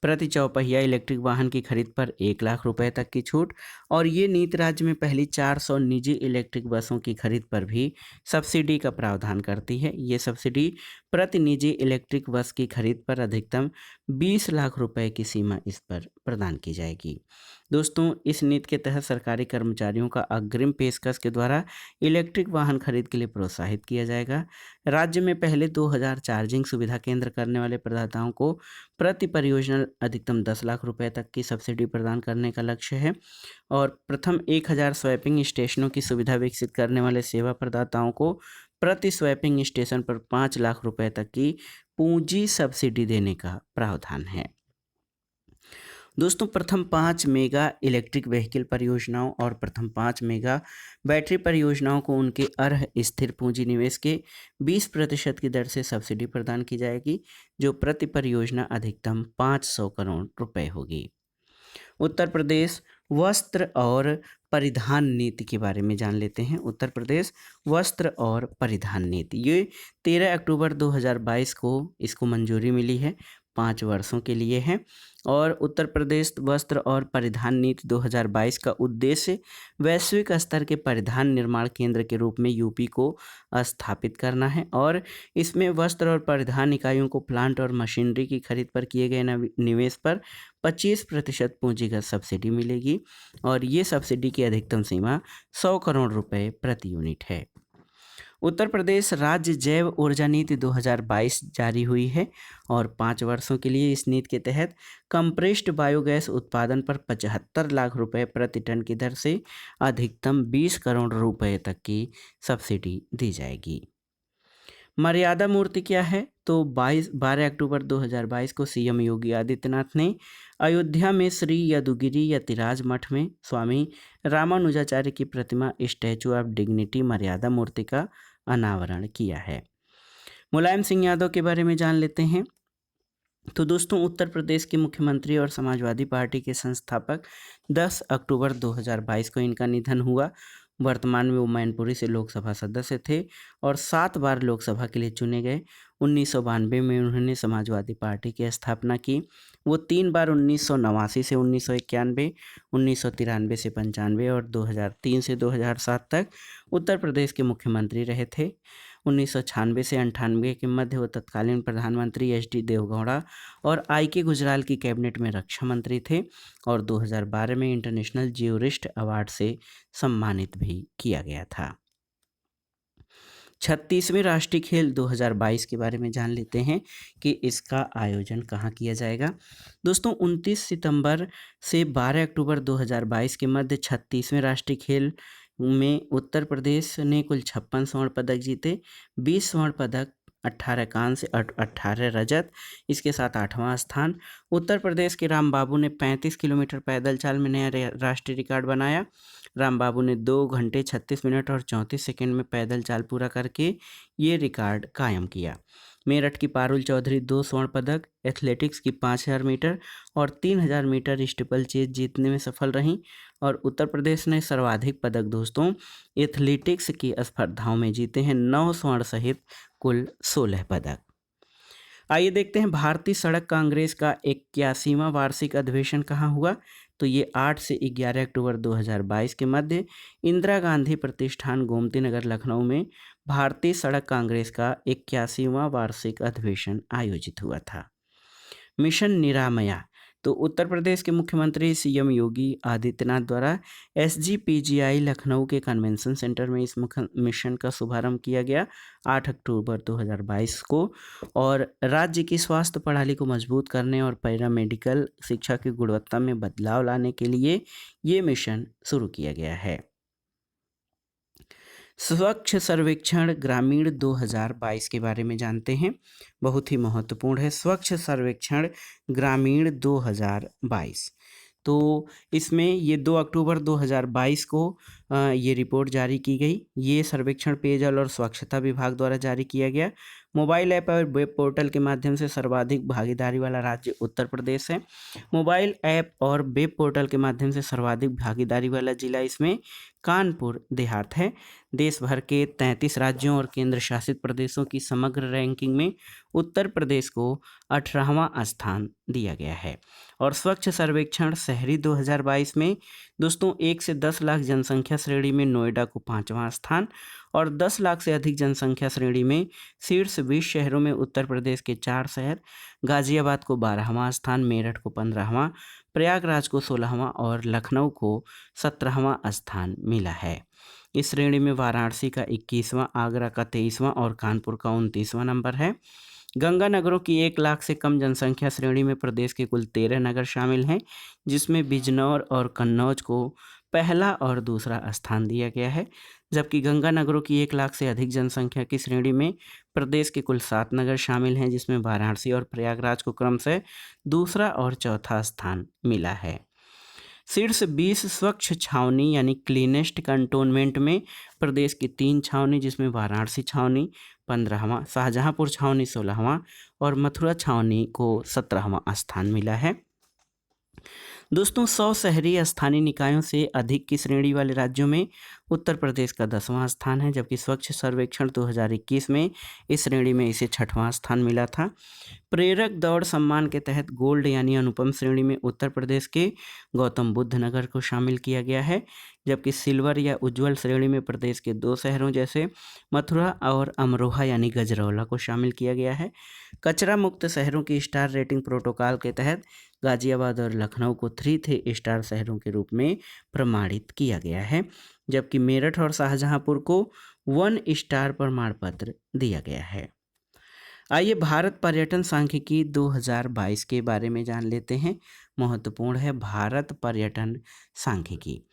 प्रति चौपहिया इलेक्ट्रिक वाहन की खरीद पर 1 लाख रुपए तक की छूट और ये नीति राज्य में पहली 400 निजी इलेक्ट्रिक बसों की खरीद पर भी सब्सिडी का प्रावधान करती है। ये सब्सिडी प्रति निजी इलेक्ट्रिक बस की खरीद पर अधिकतम 20 लाख रुपए की सीमा इस पर प्रदान की जाएगी। दोस्तों इस नीति के तहत सरकारी कर्मचारियों का अग्रिम पेशकश के द्वारा इलेक्ट्रिक वाहन खरीद के लिए प्रोत्साहित किया जाएगा। राज्य में पहले 2000 चार्जिंग सुविधा केंद्र करने वाले प्रदाताओं को प्रति परियोजना अधिकतम 10 लाख रुपए तक की सब्सिडी प्रदान करने का लक्ष्य है और प्रथम 1000 स्वैपिंग स्टेशनों की सुविधा विकसित करने वाले सेवा प्रदाताओं को प्रति स्वैपिंग स्टेशन पर 5 लाख रुपए तक की पूंजी सब्सिडी देने का प्रावधान है। दोस्तों प्रथम 5 मेगा इलेक्ट्रिक व्हीकल परियोजनाओं और प्रथम 5 मेगा बैटरी परियोजनाओं को उनके अर्ह स्थिर पूंजी निवेश के 20% की दर से सब्सिडी प्रदान की जाएगी जो प्रति परियोजना अधिकतम 500 करोड़ रुपए होगी। उत्तर प्रदेश वस्त्र और परिधान नीति के बारे में जान लेते हैं। उत्तर प्रदेश वस्त्र और परिधान नीति ये 13 अक्टूबर 2022 को इसको मंजूरी मिली है, 5 वर्षों के लिए है और उत्तर प्रदेश वस्त्र और परिधान नीति 2022 का उद्देश्य वैश्विक स्तर के परिधान निर्माण केंद्र के रूप में यूपी को स्थापित करना है और इसमें वस्त्र और परिधान इकाइयों को प्लांट और मशीनरी की खरीद पर किए गए निवेश पर 25% पूंजीगत सब्सिडी मिलेगी और ये सब्सिडी की अधिकतम सीमा 100 करोड़ रुपए प्रति यूनिट है। उत्तर प्रदेश राज्य जैव ऊर्जा नीति 2022 जारी हुई है और 5 वर्षों के लिए इस नीति के तहत कंप्रेस्ड बायोगैस उत्पादन पर 75 लाख रुपए प्रति टन की दर से अधिकतम 20 करोड़ रुपए तक की सब्सिडी दी जाएगी। मर्यादा मूर्ति क्या है? तो 12 अक्टूबर 2022 को सीएम योगी आदित्यनाथ ने अयोध्या में श्री यदुगिरी यतिराज मठ में स्वामी रामानुजाचार्य की प्रतिमा स्टैचू ऑफ डिग्निटी मर्यादा मूर्ति का अनावरण किया है। मुलायम सिंह यादव के बारे में जान लेते हैं। तो दोस्तों, उत्तर प्रदेश के मुख्यमंत्री और समाजवादी पार्टी के संस्थापक 10 अक्टूबर 2022 को इनका निधन हुआ। वर्तमान में वो मैनपुरी से लोकसभा सदस्य थे और 7 बार लोकसभा के लिए चुने गए। 1992 में उन्होंने समाजवादी पार्टी की स्थापना की। वो 3 बार 1989 से 1991, 1993 से 95 और 2003 से 2007 तक उत्तर प्रदेश के मुख्यमंत्री रहे थे। 1996 से 98 के मध्य वो तत्कालीन प्रधानमंत्री एच.डी. देवगौड़ा और आई.के. गुजराल की कैबिनेट में रक्षा मंत्री थे और 2012 में इंटरनेशनल ज्यूरिस्ट अवार्ड से सम्मानित भी किया गया था। 36वें राष्ट्रीय खेल 2022 के बारे में जान लेते हैं कि इसका आयोजन कहाँ किया जाएगा। दोस्तों, 29 सितंबर से 12 अक्टूबर 2022 के मध्य 36वें राष्ट्रीय खेल में उत्तर प्रदेश ने कुल 56 स्वर्ण पदक जीते, 20 स्वर्ण पदक, 18 कांस्य, 18 रजत, इसके साथ 8वां स्थान। उत्तर प्रदेश के राम बाबू ने 35 किलोमीटर पैदल चाल में नया राष्ट्रीय रिकॉर्ड बनाया। राम बाबू ने 2 घंटे 36 मिनट और 34 सेकंड में पैदल चाल पूरा करके ये रिकॉर्ड कायम किया। मेरठ की पारुल चौधरी 2 स्वर्ण पदक, एथलेटिक्स की 5000 मीटर और 3000 मीटर स्टीपल चेज जीतने में सफल रहीं और उत्तर प्रदेश ने सर्वाधिक पदक दोस्तों एथलेटिक्स की स्पर्धाओं में जीते हैं, 9 स्वर्ण सहित कुल 16 पदक। आइए देखते हैं भारतीय सड़क कांग्रेस का 81वां वार्षिक अधिवेशन कहाँ हुआ। तो ये 8 से 11 अक्टूबर 2022 के मध्य इंदिरा गांधी प्रतिष्ठान गोमती नगर लखनऊ में भारतीय सड़क कांग्रेस का 81वां वार्षिक अधिवेशन आयोजित हुआ था। मिशन निरामया, तो उत्तर प्रदेश के मुख्यमंत्री सीएम योगी आदित्यनाथ द्वारा एसजीपीजीआई लखनऊ के कन्वेंशन सेंटर में इस मिशन का शुभारंभ किया गया 8 अक्टूबर 2022 को और राज्य की स्वास्थ्य प्रणाली को मजबूत करने और पैरामेडिकल शिक्षा की गुणवत्ता में बदलाव लाने के लिए ये मिशन शुरू किया गया है। स्वच्छ सर्वेक्षण ग्रामीण 2022 के बारे में जानते हैं, बहुत ही महत्वपूर्ण है। स्वच्छ सर्वेक्षण ग्रामीण 2022, तो इसमें ये 2 अक्टूबर 2022 को ये रिपोर्ट जारी की गई। ये सर्वेक्षण पेयजल और स्वच्छता विभाग द्वारा जारी किया गया। मोबाइल ऐप और वेब पोर्टल के माध्यम से सर्वाधिक भागीदारी वाला राज्य उत्तर प्रदेश है। मोबाइल ऐप और वेब पोर्टल के माध्यम से सर्वाधिक भागीदारी वाला जिला इसमें कानपुर देहात है। देश भर के 33 राज्यों और केंद्र शासित प्रदेशों की समग्र रैंकिंग में उत्तर प्रदेश को 18वां स्थान दिया गया है। और स्वच्छ सर्वेक्षण शहरी 2022 में दोस्तों 1 से 10 लाख जनसंख्या श्रेणी में नोएडा को 5वां स्थान और 10 लाख से अधिक जनसंख्या श्रेणी में शीर्ष 20 शहरों में उत्तर प्रदेश के 4 शहर, गाजियाबाद को 12वां स्थान, मेरठ को 15वां, प्रयागराज को 16वां और लखनऊ को 17वां स्थान मिला है। इस श्रेणी में वाराणसी का 21वां, आगरा का 23वां और कानपुर का 29वां नंबर है। गंगा नगरों की 1 लाख से कम जनसंख्या श्रेणी में प्रदेश के कुल 13 नगर शामिल हैं, जिसमें बिजनौर और कन्नौज को पहला और दूसरा स्थान दिया गया है, जबकि गंगा नगरों की 1 लाख से अधिक जनसंख्या की श्रेणी में प्रदेश के कुल 7 नगर शामिल हैं, जिसमें वाराणसी और प्रयागराज को क्रमशः दूसरा और चौथा स्थान मिला है। शीर्ष 20 स्वच्छ छावनी यानी क्लीनेस्ट कंटोनमेंट में प्रदेश की 3 छावनी, जिसमें वाराणसी छावनी 15वां, शाहजहांपुर छावनी 16वां और मथुरा छावनी को 17वां स्थान मिला है। दोस्तों, 100 शहरी स्थानीय निकायों से अधिक की श्रेणी वाले राज्यों में उत्तर प्रदेश का 10वां स्थान है, जबकि स्वच्छ सर्वेक्षण 2021 में इस श्रेणी में इसे 6वां स्थान मिला था। प्रेरक दौड़ सम्मान के तहत गोल्ड यानी अनुपम श्रेणी में उत्तर प्रदेश के गौतम बुद्ध नगर को शामिल किया गया है, जबकि सिल्वर या उज्ज्वल श्रेणी में प्रदेश के 2 शहरों जैसे मथुरा और अमरोहा यानी गजरौला को शामिल किया गया है। कचरा मुक्त शहरों की स्टार रेटिंग प्रोटोकॉल के तहत गाजियाबाद और लखनऊ को 3 स्टार शहरों के रूप में प्रमाणित किया गया है, जबकि मेरठ और शाहजहांपुर को 1 स्टार प्रमाण पत्र दिया गया है। आइए भारत पर्यटन सांख्यिकी 2022 के बारे में जान लेते हैं। महत्वपूर्ण है भारत पर्यटन सांख्यिकी।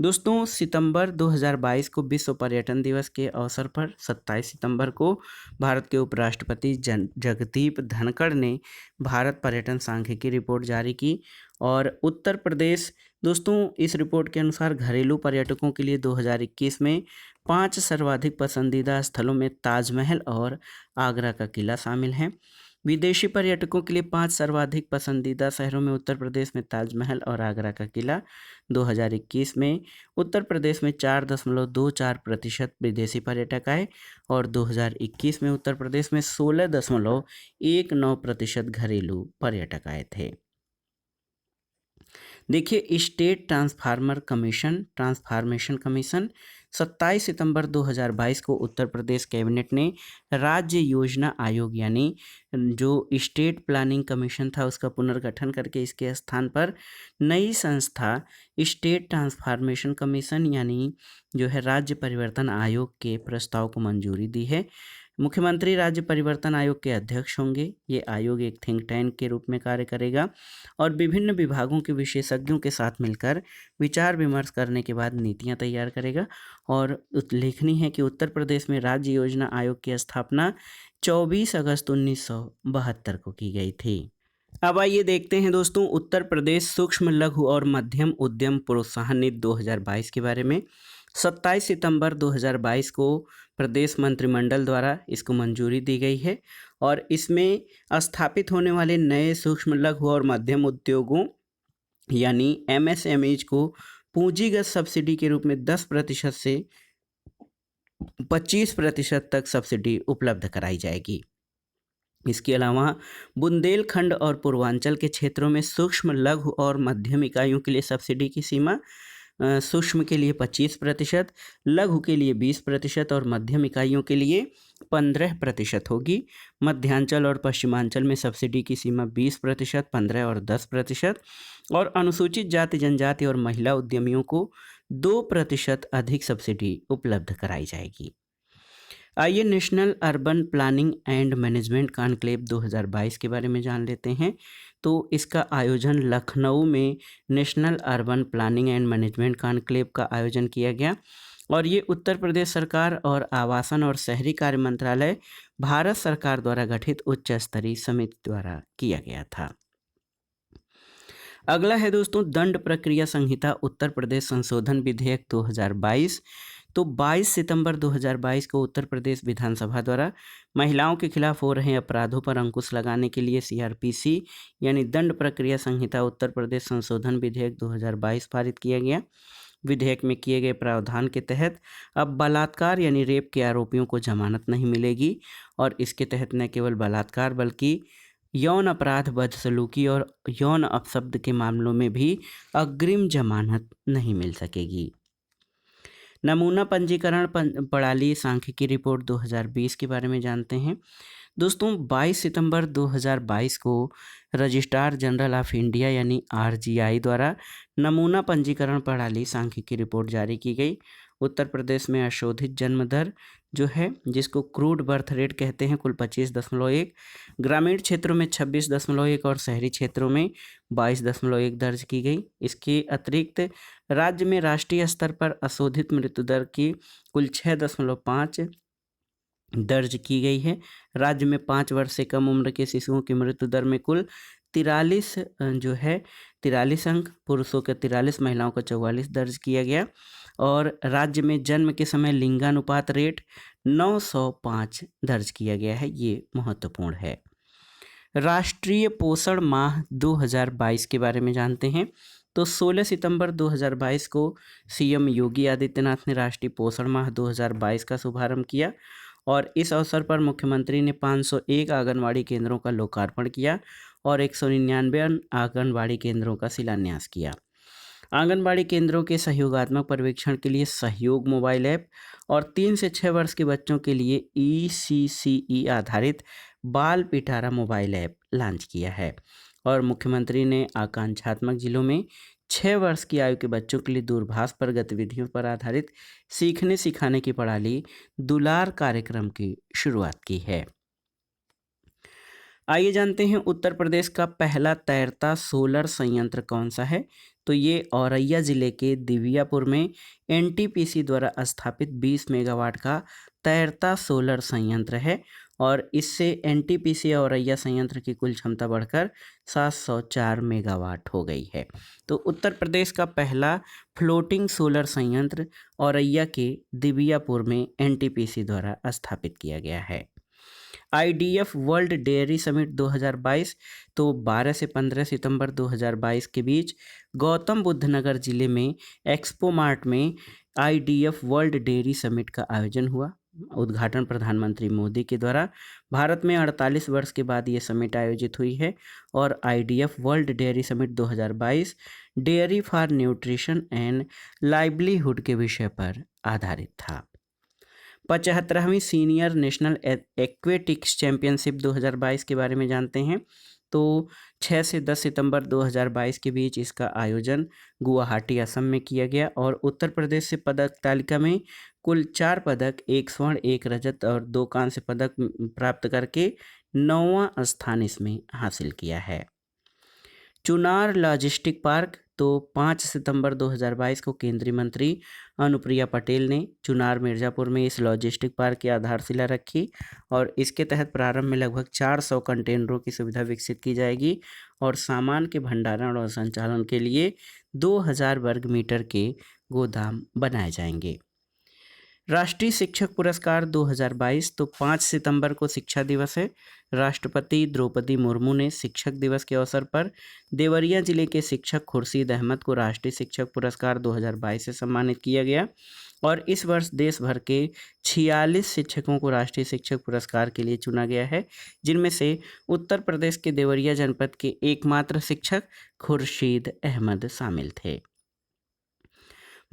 दोस्तों, सितंबर 2022 को विश्व पर्यटन दिवस के अवसर पर 27 सितंबर को भारत के उपराष्ट्रपति जगदीप धनखड़ ने भारत पर्यटन सांख्यिकी रिपोर्ट जारी की। और उत्तर प्रदेश, दोस्तों, इस रिपोर्ट के अनुसार घरेलू पर्यटकों के लिए 2021 में 5 सर्वाधिक पसंदीदा स्थलों में ताजमहल और आगरा का किला शामिल हैं। विदेशी पर्यटकों के लिए 5 सर्वाधिक पसंदीदा शहरों में उत्तर प्रदेश में ताजमहल और आगरा का किला। 2021 में उत्तर प्रदेश में 4.24% विदेशी पर्यटक आए और 2021 में उत्तर प्रदेश में 16.19% घरेलू पर्यटक आए थे। देखिए, स्टेट ट्रांसफॉर्मेशन कमीशन 27 सितंबर 2022 को उत्तर प्रदेश कैबिनेट ने राज्य योजना आयोग यानी जो स्टेट प्लानिंग कमीशन था उसका पुनर्गठन करके इसके स्थान पर नई संस्था स्टेट ट्रांसफॉर्मेशन कमीशन यानी जो है राज्य परिवर्तन आयोग के प्रस्ताव को मंजूरी दी है। मुख्यमंत्री राज्य परिवर्तन आयोग के अध्यक्ष होंगे। ये आयोग एक थिंक टैंक के रूप में कार्य करेगा और विभिन्न विभागों के विशेषज्ञों के साथ मिलकर विचार विमर्श करने के बाद नीतियां तैयार करेगा। और उल्लेखनीय है कि उत्तर प्रदेश में राज्य योजना आयोग की स्थापना 24 अगस्त 1972 को की गई थी। अब आइए देखते हैं दोस्तों उत्तर प्रदेश सूक्ष्म लघु और मध्यम उद्यम प्रोत्साहन नीति 2022 के बारे में। 27 सितंबर 2022 को प्रदेश मंत्रिमंडल द्वारा इसको मंजूरी दी गई है और इसमें स्थापित होने वाले नए सूक्ष्म लघु और मध्यम उद्योगों यानी MSMEज को पूंजीगत सब्सिडी के रूप में 10% से 25% तक सब्सिडी उपलब्ध कराई जाएगी। इसके अलावा बुंदेलखंड और पूर्वांचल के क्षेत्रों में सूक्ष्म लघु और मध्यम इकाइयों के लिए सब्सिडी की सीमा सूक्ष्म के लिए 25%, लघु के लिए 20% और मध्यम इकाइयों के लिए 15% होगी। मध्यांचल और पश्चिमांचल में सब्सिडी की सीमा 20%, 15% और 10% और अनुसूचित जाति जनजाति और महिला उद्यमियों को 2% अधिक सब्सिडी उपलब्ध कराई जाएगी। आइए national urban planning and management conclave 2022 के बारे में जान लेते हैं। तो इसका आयोजन लखनऊ में national urban planning and management conclave का आयोजन किया गया और ये उत्तर प्रदेश सरकार और आवासन और शहरी कार्य मंत्रालय भारत सरकार द्वारा गठित उच्च स्तरीय समिति द्वारा किया गया था। अगला है दोस्तों दंड प्रक्रिया संहिता उत्तर प्रदेश संशोधन विधेयक 2022। तो 22 सितंबर 2022 को उत्तर प्रदेश विधानसभा द्वारा महिलाओं के खिलाफ हो रहे अपराधों पर अंकुश लगाने के लिए CRPC यानी दंड प्रक्रिया संहिता उत्तर प्रदेश संशोधन विधेयक 2022 पारित किया गया। विधेयक में किए गए प्रावधान के तहत अब बलात्कार यानी रेप के आरोपियों को जमानत नहीं मिलेगी और इसके तहत न केवल बलात्कार बल्कि यौन अपराध, बदसलूकी और यौन अपशब्द के मामलों में भी अग्रिम जमानत नहीं मिल सकेगी। नमूना पंजीकरण प्रणाली सांख्यिकी रिपोर्ट 2020 के बारे में जानते हैं। दोस्तों 22 सितंबर 2022 को रजिस्ट्रार जनरल ऑफ इंडिया यानी RGI द्वारा नमूना पंजीकरण प्रणाली सांख्यिकी रिपोर्ट जारी की गई। उत्तर प्रदेश में अशोधित जन्म दर जो है जिसको क्रूड बर्थ रेट कहते हैं कुल 25.1, ग्रामीण क्षेत्रों में 26.1 और शहरी क्षेत्रों में 22.1 दर्ज की गई। इसके अतिरिक्त राज्य में राष्ट्रीय स्तर पर अशोधित मृत्यु दर की कुल 6.5 दर्ज की गई है। राज्य में 5 वर्ष से कम उम्र के शिशुओं की मृत्यु दर में कुल 43 अंक, पुरुषों के 43, महिलाओं का 44 दर्ज किया गया और राज्य में जन्म के समय लिंगानुपात रेट 905 दर्ज किया गया है। ये महत्वपूर्ण है। राष्ट्रीय पोषण माह 2022 के बारे में जानते हैं। तो 16 सितंबर 2022 को CM योगी आदित्यनाथ ने राष्ट्रीय पोषण माह 2022 का शुभारंभ किया और इस अवसर पर मुख्यमंत्री ने 501 आंगनवाड़ी केंद्रों का लोकार्पण किया और 199 आंगनवाड़ी केंद्रों का शिलान्यास किया। आंगनबाड़ी केंद्रों के सहयोगात्मक पर्यवेक्षण के लिए सहयोग मोबाइल ऐप और 3 से 6 वर्ष के बच्चों के लिए ECCE आधारित बाल पिटारा मोबाइल ऐप लॉन्च किया है और मुख्यमंत्री ने आकांक्षात्मक जिलों में 6 वर्ष की आयु के बच्चों के लिए दूरभाष पर गतिविधियों पर आधारित सीखने सिखाने की प्रणाली दुलार कार्यक्रम की शुरुआत की है। आइए जानते हैं उत्तर प्रदेश का पहला तैरता सोलर संयंत्र कौन सा है। तो ये औरैया ज़िले के दिव्यापुर में एनटीपीसी द्वारा स्थापित 20 मेगावाट का तैरता सोलर संयंत्र है और इससे एनटीपीसी औरैया संयंत्र की कुल क्षमता बढ़कर 704 मेगावाट हो गई है। तो उत्तर प्रदेश का पहला फ्लोटिंग सोलर संयंत्र औरैया के दिव्यापुर में एनटीपीसी द्वारा स्थापित किया गया है। आईडीएफ वर्ल्ड डेयरी समिट 2022 तो 12 से 15 सितंबर 2022 के बीच गौतम बुद्ध नगर जिले में एक्सपो मार्ट में आईडीएफ वर्ल्ड डेयरी समिट का आयोजन हुआ। उद्घाटन प्रधानमंत्री मोदी के द्वारा। भारत में 48 वर्ष के बाद ये समिट आयोजित हुई है और IDF world dairy summit 2022 dairy for nutrition and livelihood के विषय पर आधारित था। 75वीं सीनियर नेशनल एक्वेटिक्स चैंपियनशिप 2022 के बारे में जानते हैं। तो 6 से 10 सितंबर 2022 के बीच इसका आयोजन गुवाहाटी असम में किया गया और उत्तर प्रदेश से पदक तालिका में कुल 4 पदक, 1 स्वर्ण, 1 रजत और 2 कांस्य पदक प्राप्त करके 9वां स्थान इसमें हासिल किया है। चुनार लॉजिस्टिक पार्क तो 5 सितंबर 2022 को केंद्रीय मंत्री अनुप्रिया पटेल ने चुनार मिर्ज़ापुर में इस लॉजिस्टिक पार्क की आधारशिला रखी और इसके तहत प्रारंभ में लगभग 400 कंटेनरों की सुविधा विकसित की जाएगी और सामान के भंडारण और संचालन के लिए 2000 वर्ग मीटर के गोदाम बनाए जाएंगे। राष्ट्रीय शिक्षक पुरस्कार 2022 तो 5 सितंबर को शिक्षा दिवस है। राष्ट्रपति द्रौपदी मुर्मू ने शिक्षक दिवस के अवसर पर देवरिया जिले के शिक्षक खुर्शीद अहमद को राष्ट्रीय शिक्षक पुरस्कार 2022 से सम्मानित किया गया और इस वर्ष देश भर के 46 शिक्षकों को राष्ट्रीय शिक्षक पुरस्कार के लिए चुना गया है, जिनमें से उत्तर प्रदेश के देवरिया जनपद के एकमात्र शिक्षक खुर्शीद अहमद शामिल थे।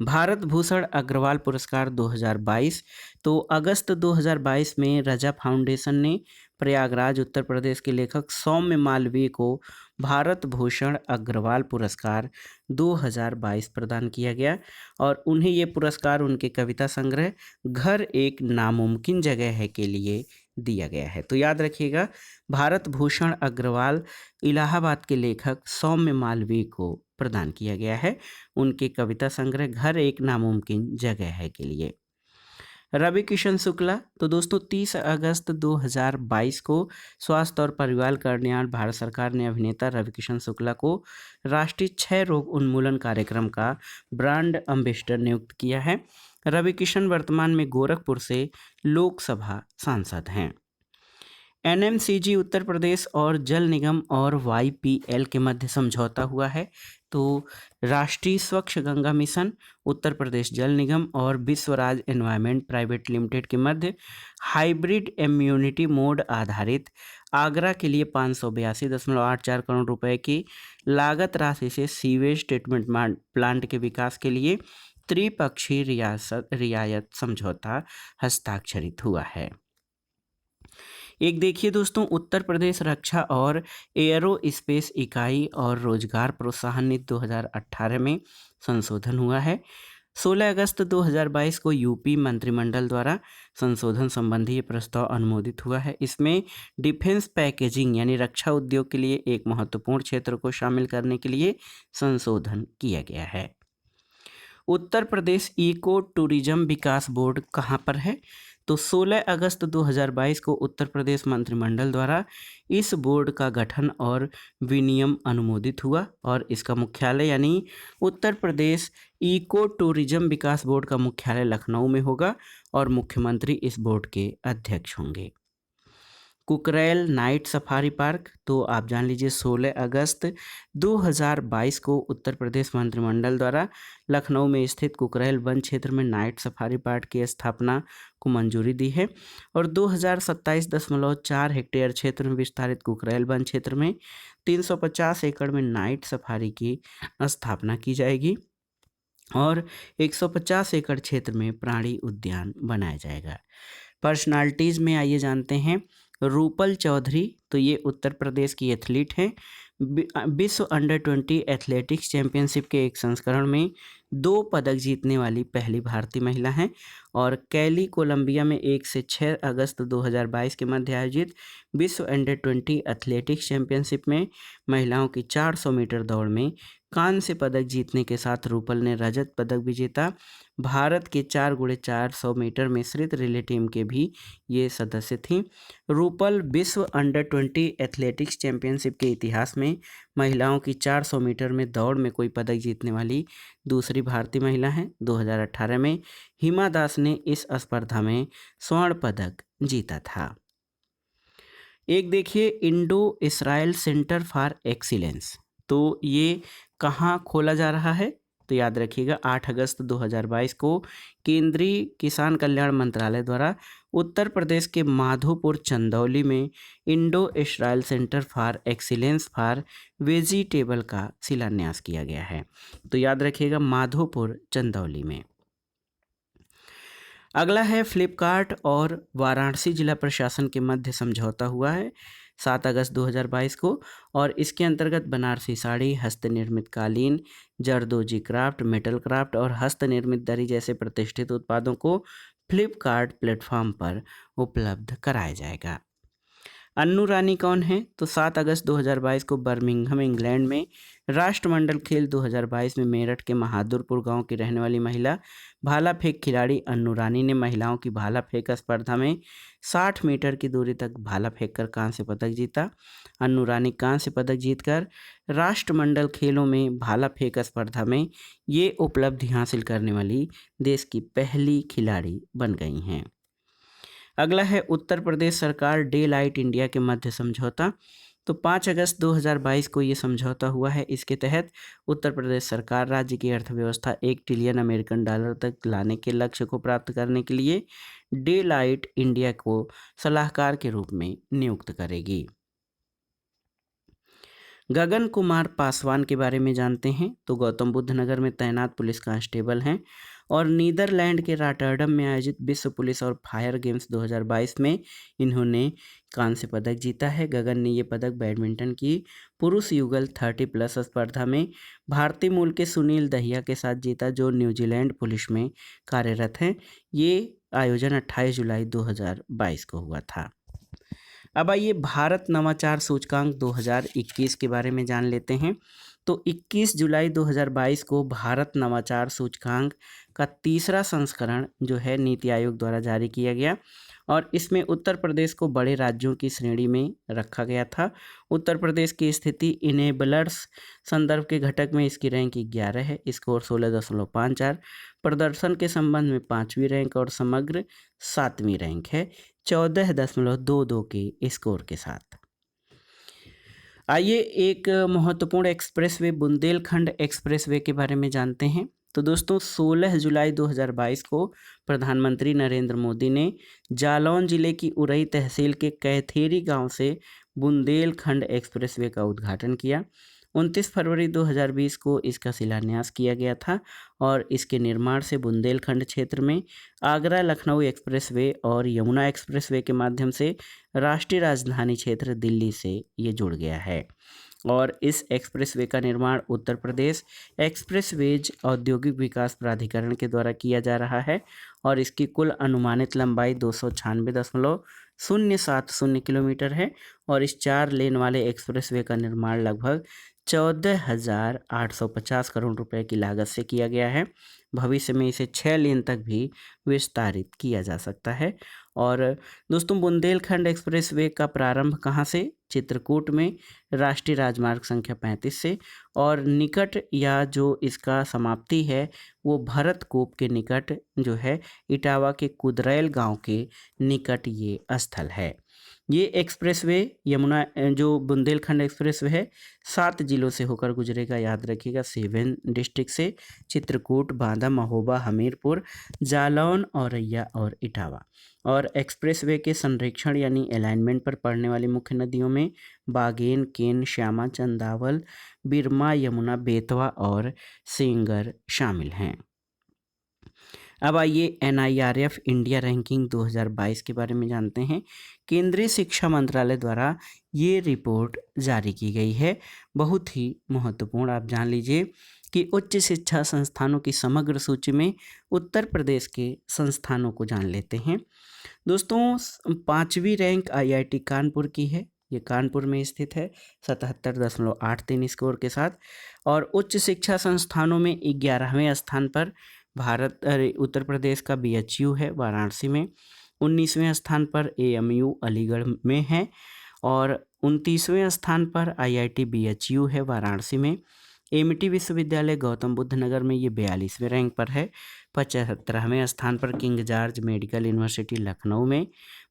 भारत भूषण अग्रवाल पुरस्कार 2022 तो अगस्त 2022 में रजा फाउंडेशन ने प्रयागराज उत्तर प्रदेश के लेखक सौम्य मालवीय को भारत भूषण अग्रवाल पुरस्कार 2022 प्रदान किया गया और उन्हें ये पुरस्कार उनके कविता संग्रह घर एक नामुमकिन जगह है के लिए दिया गया है। तो याद रखिएगा, भारत भूषण अग्रवाल इलाहाबाद के लेखक सौम्य मालवीय को प्रदान किया गया है उनके कविता संग्रह घर एक नामुमकिन जगह है के लिए। रवि किशन शुक्ला तो दोस्तों 30 अगस्त 2022 को स्वास्थ्य और परिवार कल्याण भारत सरकार ने अभिनेता रवि किशन शुक्ला को राष्ट्रीय क्षय रोग उन्मूलन कार्यक्रम का ब्रांड एम्बेसडर नियुक्त किया है। रवि किशन वर्तमान में गोरखपुर से लोकसभा सांसद हैं। एनएमसीजी उत्तर प्रदेश और जल निगम और वाईपीएल के मध्य समझौता हुआ है। तो राष्ट्रीय स्वच्छ गंगा मिशन, उत्तर प्रदेश जल निगम और विश्वराज एनवायरमेंट प्राइवेट लिमिटेड के मध्य हाइब्रिड इम्यूनिटी मोड आधारित आगरा के लिए 582.84 करोड़ रुपए की लागत राशि से सीवेज ट्रीटमेंट प्लांट के विकास के लिए त्रिपक्षीय रियायत समझौता हस्ताक्षरित हुआ है। एक देखिए दोस्तों, उत्तर प्रदेश रक्षा और एयरो स्पेस इकाई और रोजगार प्रोत्साहन नीति 2018 में संशोधन हुआ है। 16 अगस्त 2022 को यूपी मंत्रिमंडल द्वारा संशोधन संबंधी ये प्रस्ताव अनुमोदित हुआ है। इसमें डिफेंस पैकेजिंग यानी रक्षा उद्योग के लिए एक महत्वपूर्ण क्षेत्र को शामिल करने के लिए संशोधन किया गया है। उत्तर प्रदेश इको टूरिज्म विकास बोर्ड कहाँ पर है? तो 16 अगस्त 2022 को उत्तर प्रदेश मंत्रिमंडल द्वारा इस बोर्ड का गठन और विनियम अनुमोदित हुआ और इसका मुख्यालय यानी उत्तर प्रदेश इको टूरिज्म विकास बोर्ड का मुख्यालय लखनऊ में होगा और मुख्यमंत्री इस बोर्ड के अध्यक्ष होंगे। कुकरेल नाइट सफारी पार्क तो आप जान लीजिए 16 अगस्त 2022 को उत्तर प्रदेश मंत्रिमंडल द्वारा लखनऊ में स्थित कुकरेल वन क्षेत्र में नाइट सफारी पार्क की स्थापना को मंजूरी दी है और 2027.4 हेक्टेयर क्षेत्र में विस्तारित कुकरेल वन क्षेत्र में 350 एकड़ में नाइट सफारी की स्थापना की जाएगी और 150 एकड़ क्षेत्र में प्राणी उद्यान बनाया जाएगा। पर्सनालिटीज़ में आइए जानते हैं। रूपल चौधरी तो ये उत्तर प्रदेश की एथलीट हैं। विश्व अंडर 20 एथलेटिक्स चैंपियनशिप के एक संस्करण में 2 पदक जीतने वाली पहली भारतीय महिला हैं और कैली कोलंबिया में 1 से 6 अगस्त 2022 के मध्य आयोजित विश्व अंडर 20 एथलेटिक्स चैंपियनशिप में महिलाओं की 400 मीटर दौड़ में कांस्य पदक जीतने के साथ रूपल ने रजत पदक भी जीता। भारत के 4x400 मीटर मिश्रित रिले टीम के भी ये सदस्य थीं। रूपल विश्व अंडर 20 एथलेटिक्स चैंपियनशिप के इतिहास में महिलाओं की 400 मीटर में दौड़ में कोई पदक जीतने वाली दूसरी भारतीय महिला हैं। 2018 में हिमा दास ने इस स्पर्धा में स्वर्ण पदक जीता था। एक देखिए Indo Israel centre for excellence, तो ये कहाँ खोला जा रहा है? तो याद रखिएगा 8 अगस्त 2022 को केंद्रीय किसान कल्याण मंत्रालय द्वारा उत्तर प्रदेश के माधोपुर चंदौली में Indo Israel centre for excellence for vegetable का शिलान्यास किया गया है। तो याद रखिएगा माधोपुर चंदौली में। अगला है फ्लिपकार्ट और वाराणसी जिला प्रशासन के मध्य समझौता हुआ है 7 अगस्त 2022 को और इसके अंतर्गत बनारसी साड़ी, हस्तनिर्मित कालीन, जरदोजी क्राफ्ट, मेटल क्राफ्ट और हस्तनिर्मित दरी जैसे प्रतिष्ठित उत्पादों को फ्लिपकार्ट प्लेटफॉर्म पर उपलब्ध कराया जाएगा। अन्नू रानी कौन है? तो 7 अगस्त 2022 को बर्मिंघम इंग्लैंड में राष्ट्रमंडल खेल 2022 में मेरठ के बहादुरपुर गांव की रहने वाली महिला भाला फेंक खिलाड़ी अन्नू रानी ने महिलाओं की भाला फेंक स्पर्धा में 60 मीटर की दूरी तक भाला फेंककर कांस्य पदक जीता। अन्नू रानी कांस्य पदक जीतकर राष्ट्रमंडल खेलों में भाला फेंक स्पर्धा में ये उपलब्धि हासिल करने वाली देश की पहली खिलाड़ी बन गई हैं। अगला है उत्तर प्रदेश सरकार डे लाइट इंडिया के मध्य समझौता। तो 5 अगस्त 2022 को ये समझौता हुआ है। इसके तहत उत्तर प्रदेश सरकार राज्य की अर्थव्यवस्था 1 ट्रिलियन अमेरिकन डॉलर तक लाने के लक्ष्य को प्राप्त करने के लिए डे लाइट इंडिया को सलाहकार के रूप में नियुक्त करेगी। गगन कुमार पासवान के बारे में जानते हैं। तो गौतम बुद्ध नगर में तैनात पुलिस कांस्टेबल हैं और नीदरलैंड के रॉटरडम में आयोजित विश्व पुलिस और फायर गेम्स 2022 में इन्होंने कांस्य पदक जीता है। गगन ने ये पदक बैडमिंटन की पुरुष युगल 30+ स्पर्धा में भारतीय मूल के सुनील दहिया के साथ जीता, जो न्यूजीलैंड पुलिस में कार्यरत हैं। ये आयोजन 28 जुलाई 2022 को हुआ था। अब आइए भारत नवाचार सूचकांक 2021 के बारे में जान लेते हैं। तो 21 जुलाई 2022 को भारत नवाचार सूचकांक का तीसरा संस्करण जो है नीति आयोग द्वारा जारी किया गया और इसमें उत्तर प्रदेश को बड़े राज्यों की श्रेणी में रखा गया था। उत्तर प्रदेश की स्थिति इनेबलर्स संदर्भ के घटक में इसकी रैंक 11 है, स्कोर 16.54, प्रदर्शन के संबंध में 5वीं रैंक और समग्र 7वीं रैंक है 14.22 के स्कोर के साथ। आइए एक महत्वपूर्ण एक्सप्रेसवे बुंदेलखंड एक्सप्रेसवे के बारे में जानते हैं। तो दोस्तों 16 जुलाई 2022 को प्रधानमंत्री नरेंद्र मोदी ने जालौन जिले की उरई तहसील के कैथेरी गांव से बुंदेलखंड एक्सप्रेसवे का उद्घाटन किया। 29 फरवरी 2020 को इसका शिलान्यास किया गया था और इसके निर्माण से बुंदेलखंड क्षेत्र में आगरा लखनऊ एक्सप्रेसवे और यमुना एक्सप्रेसवे के माध्यम से राष्ट्रीय राजधानी क्षेत्र दिल्ली से ये जुड़ गया है और इस एक्सप्रेसवे का निर्माण उत्तर प्रदेश एक्सप्रेसवेज औद्योगिक विकास प्राधिकरण के द्वारा किया जा रहा है और इसकी कुल अनुमानित लंबाई 296.070 किलोमीटर है और इस 4 लेन वाले एक्सप्रेसवे का निर्माण लगभग 14,850 करोड़ रुपए की लागत से किया गया है। भविष्य में इसे 6 लेन तक भी विस्तारित किया जा सकता है। और दोस्तों बुंदेलखंड एक्सप्रेसवे का प्रारंभ कहाँ से? चित्रकूट में राष्ट्रीय राजमार्ग संख्या 35 से और निकट या जो इसका समाप्ति है वो भरतकूप के निकट जो है इटावा के कुदरैल गांव के निकट ये स्थल है। ये एक्सप्रेसवे यमुना जो बुंदेलखंड एक्सप्रेसवे है 7 जिलों से होकर गुजरेगा। याद रखिएगा 7 डिस्ट्रिक्ट से चित्रकूट, बांदा, महोबा, हमीरपुर, जालौन, औरैया और इटावा। और एक्सप्रेसवे के संरक्षण यानी अलाइनमेंट पर पड़ने वाली मुख्य नदियों में बागेन, केन, श्यामा, चंदावल, बिरमा, यमुना, बेतवा और सेंगर शामिल हैं। अब आइए NIRF इंडिया रैंकिंग 2022 के बारे में जानते हैं। केंद्रीय शिक्षा मंत्रालय द्वारा ये रिपोर्ट जारी की गई है, बहुत ही महत्वपूर्ण। आप जान लीजिए कि उच्च शिक्षा संस्थानों की समग्र सूची में उत्तर प्रदेश के संस्थानों को जान लेते हैं। दोस्तों, 5वीं रैंक IIT कानपुर की है। ये कानपुर में स्थित है 77.83 स्कोर के साथ। और उच्च शिक्षा संस्थानों में 11वें स्थान पर उत्तर प्रदेश का BHU है वाराणसी में। 19वें स्थान पर AMU अलीगढ़ में है और 29वें स्थान पर IIT BHU है वाराणसी में। AMT विश्वविद्यालय गौतम बुद्ध नगर में ये 42वें रैंक पर है। 75वें स्थान पर king George medical university Lucknow में,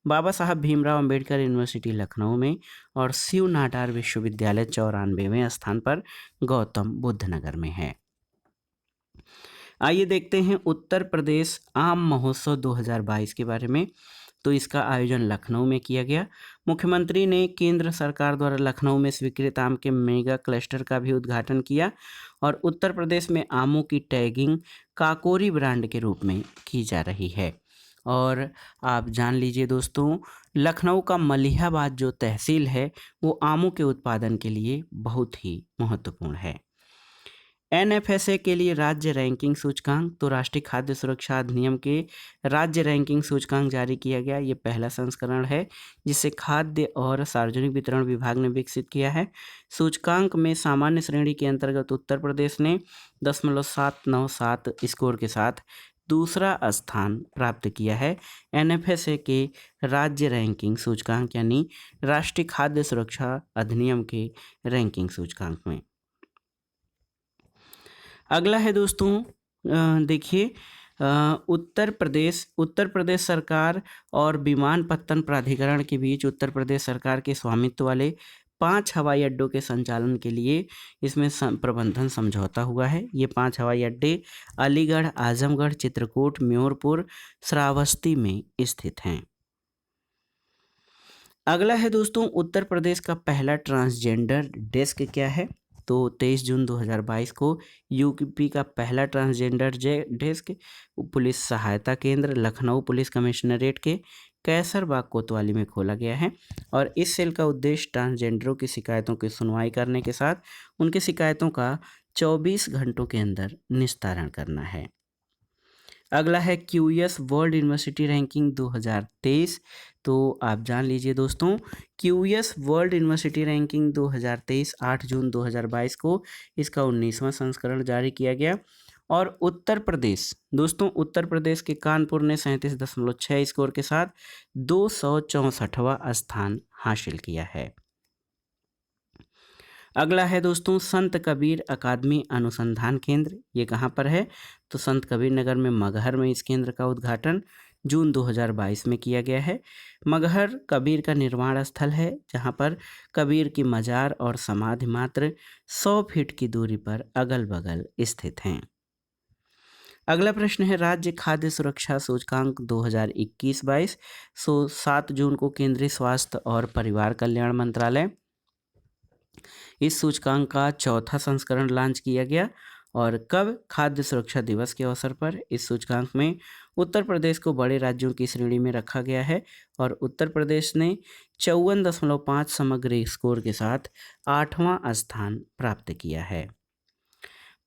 बाबा साहब भीमराव अंबेडकर यूनिवर्सिटी लखनऊ में और शिव नाडार विश्वविद्यालय 94वें स्थान पर गौतम बुद्ध नगर में है। आइए देखते हैं उत्तर प्रदेश आम महोत्सव 2022 के बारे में। तो इसका आयोजन लखनऊ में किया गया। मुख्यमंत्री ने केंद्र सरकार द्वारा लखनऊ में स्वीकृत आम के मेगा क्लस्टर का भी उद्घाटन किया और उत्तर प्रदेश में आमों की टैगिंग काकोरी ब्रांड के रूप में की जा रही है। और आप जान लीजिए दोस्तों, लखनऊ का मलिहाबाद जो तहसील है वो आमों के उत्पादन के लिए बहुत ही महत्वपूर्ण है। NFSA के लिए राज्य रैंकिंग सूचकांक, तो राष्ट्रीय खाद्य सुरक्षा अधिनियम के राज्य रैंकिंग सूचकांक जारी किया गया। ये पहला संस्करण है जिसे खाद्य और सार्वजनिक वितरण विभाग ने विकसित किया है। सूचकांक में सामान्य श्रेणी के अंतर्गत उत्तर प्रदेश ने 0.797 स्कोर के साथ दूसरा स्थान प्राप्त किया है NFSA के राज्य रैंकिंग सूचकांक यानी राष्ट्रीय खाद्य सुरक्षा अधिनियम के रैंकिंग सूचकांक में। अगला है दोस्तों, देखिए, उत्तर प्रदेश सरकार और विमानपत्तन प्राधिकरण के बीच उत्तर प्रदेश सरकार के स्वामित्व वाले 5 हवाई अड्डों के संचालन के लिए इसमें प्रबंधन समझौता हुआ है। ये 5 हवाई अड्डे अलीगढ़, आजमगढ़, चित्रकूट, म्योरपुर, श्रावस्ती में स्थित हैं। अगला है दोस्तों, उत्तर प्रदेश का पहला ट्रांसजेंडर डेस्क क्या है? तो 23 जून 2022 को यूपी का पहला ट्रांसजेंडर डेस्क पुलिस सहायता केंद्र लखनऊ पुलिस कमिश्नरेट के कैसरबाग कोतवाली में खोला गया है और इस सेल का उद्देश्य ट्रांसजेंडरों की शिकायतों की सुनवाई करने के साथ उनकी शिकायतों का 24 घंटों के अंदर निस्तारण करना है। अगला है QS वर्ल्ड यूनिवर्सिटी रैंकिंग 2023। तो आप जान लीजिए दोस्तों, QS वर्ल्ड यूनिवर्सिटी रैंकिंग 2023 8 जून 2022 को इसका 19वां संस्करण जारी किया गया और उत्तर प्रदेश के कानपुर ने 37.6 स्कोर के साथ 264वां स्थान हासिल किया है। अगला है दोस्तों, संत कबीर अकादमी अनुसंधान केंद्र। ये कहाँ पर है? तो संत कबीर नगर में मगहर में इस केंद्र का उद्घाटन जून 2022 में किया गया है। मगहर कबीर का निर्वाण स्थल है जहाँ पर कबीर की मजार और समाधि मात्र 100 फीट की दूरी पर अगल बगल स्थित हैं। अगला प्रश्न है राज्य खाद्य सुरक्षा सूचकांक 2021-22। 7 जून को केंद्रीय स्वास्थ्य और परिवार कल्याण मंत्रालय इस सूचकांक का 4था संस्करण लॉन्च किया गया और कब? खाद्य सुरक्षा दिवस के अवसर पर। इस सूचकांक में उत्तर प्रदेश को बड़े राज्यों की श्रेणी में रखा गया है और उत्तर प्रदेश ने 54.5 समग्र स्कोर के साथ 8वां स्थान प्राप्त किया है।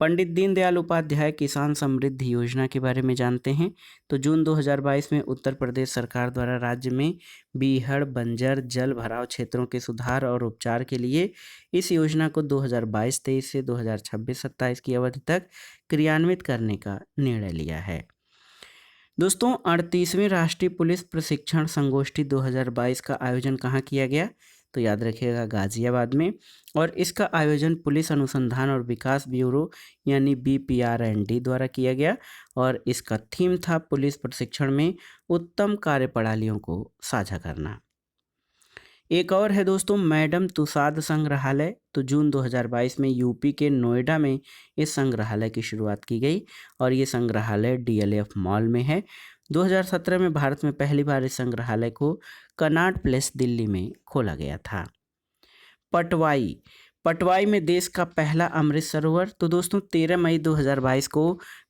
पंडित दीनदयाल उपाध्याय किसान समृद्धि योजना के बारे में जानते हैं। तो जून 2022 में उत्तर प्रदेश सरकार द्वारा राज्य में बीहड़ बंजर जल भराव क्षेत्रों के सुधार और उपचार के लिए इस योजना को 2022-23 से 2026-27 की अवधि तक क्रियान्वित करने का निर्णय लिया है। दोस्तों, 38वीं राष्ट्रीय पुलिस प्रशिक्षण संगोष्ठी 2022 का आयोजन कहाँ किया गया? तो याद रखिएगा, गाजियाबाद में। और इसका आयोजन पुलिस अनुसंधान और विकास ब्यूरो यानी BPR&D द्वारा किया गया और इसका थीम था पुलिस प्रशिक्षण में उत्तम कार्यप्रणालियों को साझा करना। एक और है दोस्तों, मैडम तुसाद संग्रहालय। तो जून 2022 में यूपी के नोएडा में इस संग्रहालय की शुरुआत की गई और ये संग्रहालय DLF मॉल में है। 2017 में भारत में पहली बार इस संग्रहालय को कनॉट प्लेस दिल्ली में खोला गया था। पटवाई में देश का पहला अमृत सरोवर। तो दोस्तों 13 मई 2022 को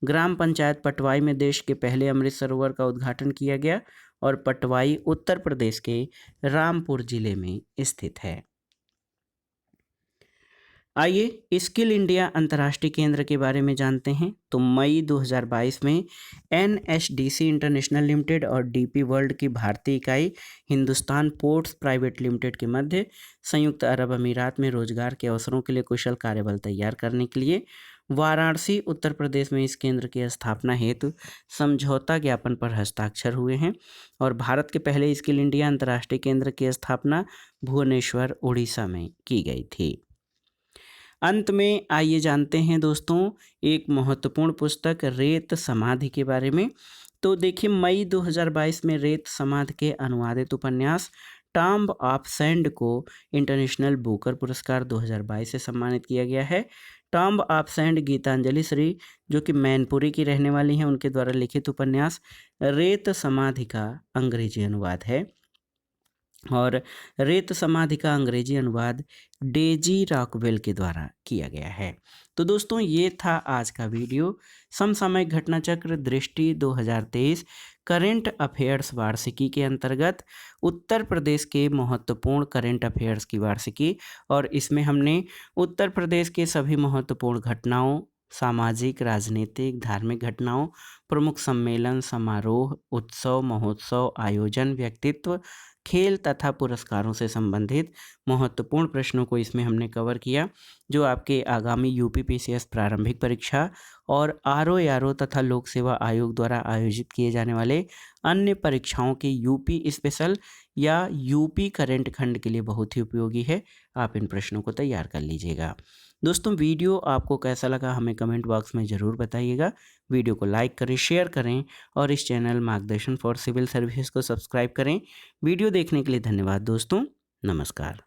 ग्राम पंचायत पटवाई में देश के पहले अमृत सरोवर का उद्घाटन किया गया और पटवाई उत्तर प्रदेश के रामपुर जिले में स्थित है। आइए स्किल इंडिया अंतर्राष्ट्रीय केंद्र के बारे में जानते हैं। तो मई 2022 में NSDC इंटरनेशनल लिमिटेड और DP वर्ल्ड की भारतीय इकाई हिंदुस्तान पोर्ट्स प्राइवेट लिमिटेड के मध्य संयुक्त अरब अमीरात में रोजगार के अवसरों के लिए कुशल कार्यबल तैयार करने के लिए वाराणसी उत्तर प्रदेश में इस केंद्र की स्थापना हेतु समझौता ज्ञापन पर हस्ताक्षर हुए हैं और भारत के पहले स्किल इंडिया अंतर्राष्ट्रीय केंद्र की स्थापना भुवनेश्वर उड़ीसा में की गई थी। अंत में आइए जानते हैं दोस्तों एक महत्वपूर्ण पुस्तक रेत समाधि के बारे में। तो देखिए मई 2022 में रेत समाधि के अनुवादित उपन्यास टॉम्ब ऑफ सैंड को इंटरनेशनल बुकर पुरस्कार 2022 से सम्मानित किया गया है। Tomb of Sand Geetanjali Shree जो कि मैनपुरी की रहने वाली हैं उनके द्वारा लिखित उपन्यास रेत समाधि का अंग्रेजी अनुवाद है और रेत समाधि का अंग्रेजी अनुवाद डेजी रॉकवेल के द्वारा किया गया है। तो दोस्तों ये था आज का वीडियो समसामयिक घटना चक्र दृष्टि 2023 करेंट अफेयर्स वार्षिकी के अंतर्गत उत्तर प्रदेश के महत्वपूर्ण करेंट अफेयर्स की वार्षिकी और इसमें हमने उत्तर प्रदेश के सभी महत्वपूर्ण घटनाओं सामाजिक राजनीतिक धार्मिक घटनाओं प्रमुख सम्मेलन समारोह उत्सव महोत्सव आयोजन व्यक्तित्व खेल तथा पुरस्कारों से संबंधित महत्वपूर्ण प्रश्नों को इसमें हमने कवर किया जो आपके आगामी UPPCS प्रारंभिक परीक्षा और RO तथा लोक सेवा आयोग द्वारा आयोजित किए जाने वाले अन्य परीक्षाओं के UP स्पेशल या UP करेंट खंड के लिए बहुत ही उपयोगी है। आप इन प्रश्नों को तैयार कर लीजिएगा। दोस्तों वीडियो आपको कैसा लगा हमें कमेंट बॉक्स में ज़रूर बताइएगा। वीडियो को लाइक करें शेयर करें और इस चैनल मार्गदर्शन फॉर सिविल सर्विसेज को सब्सक्राइब करें। वीडियो देखने के लिए धन्यवाद दोस्तों। नमस्कार।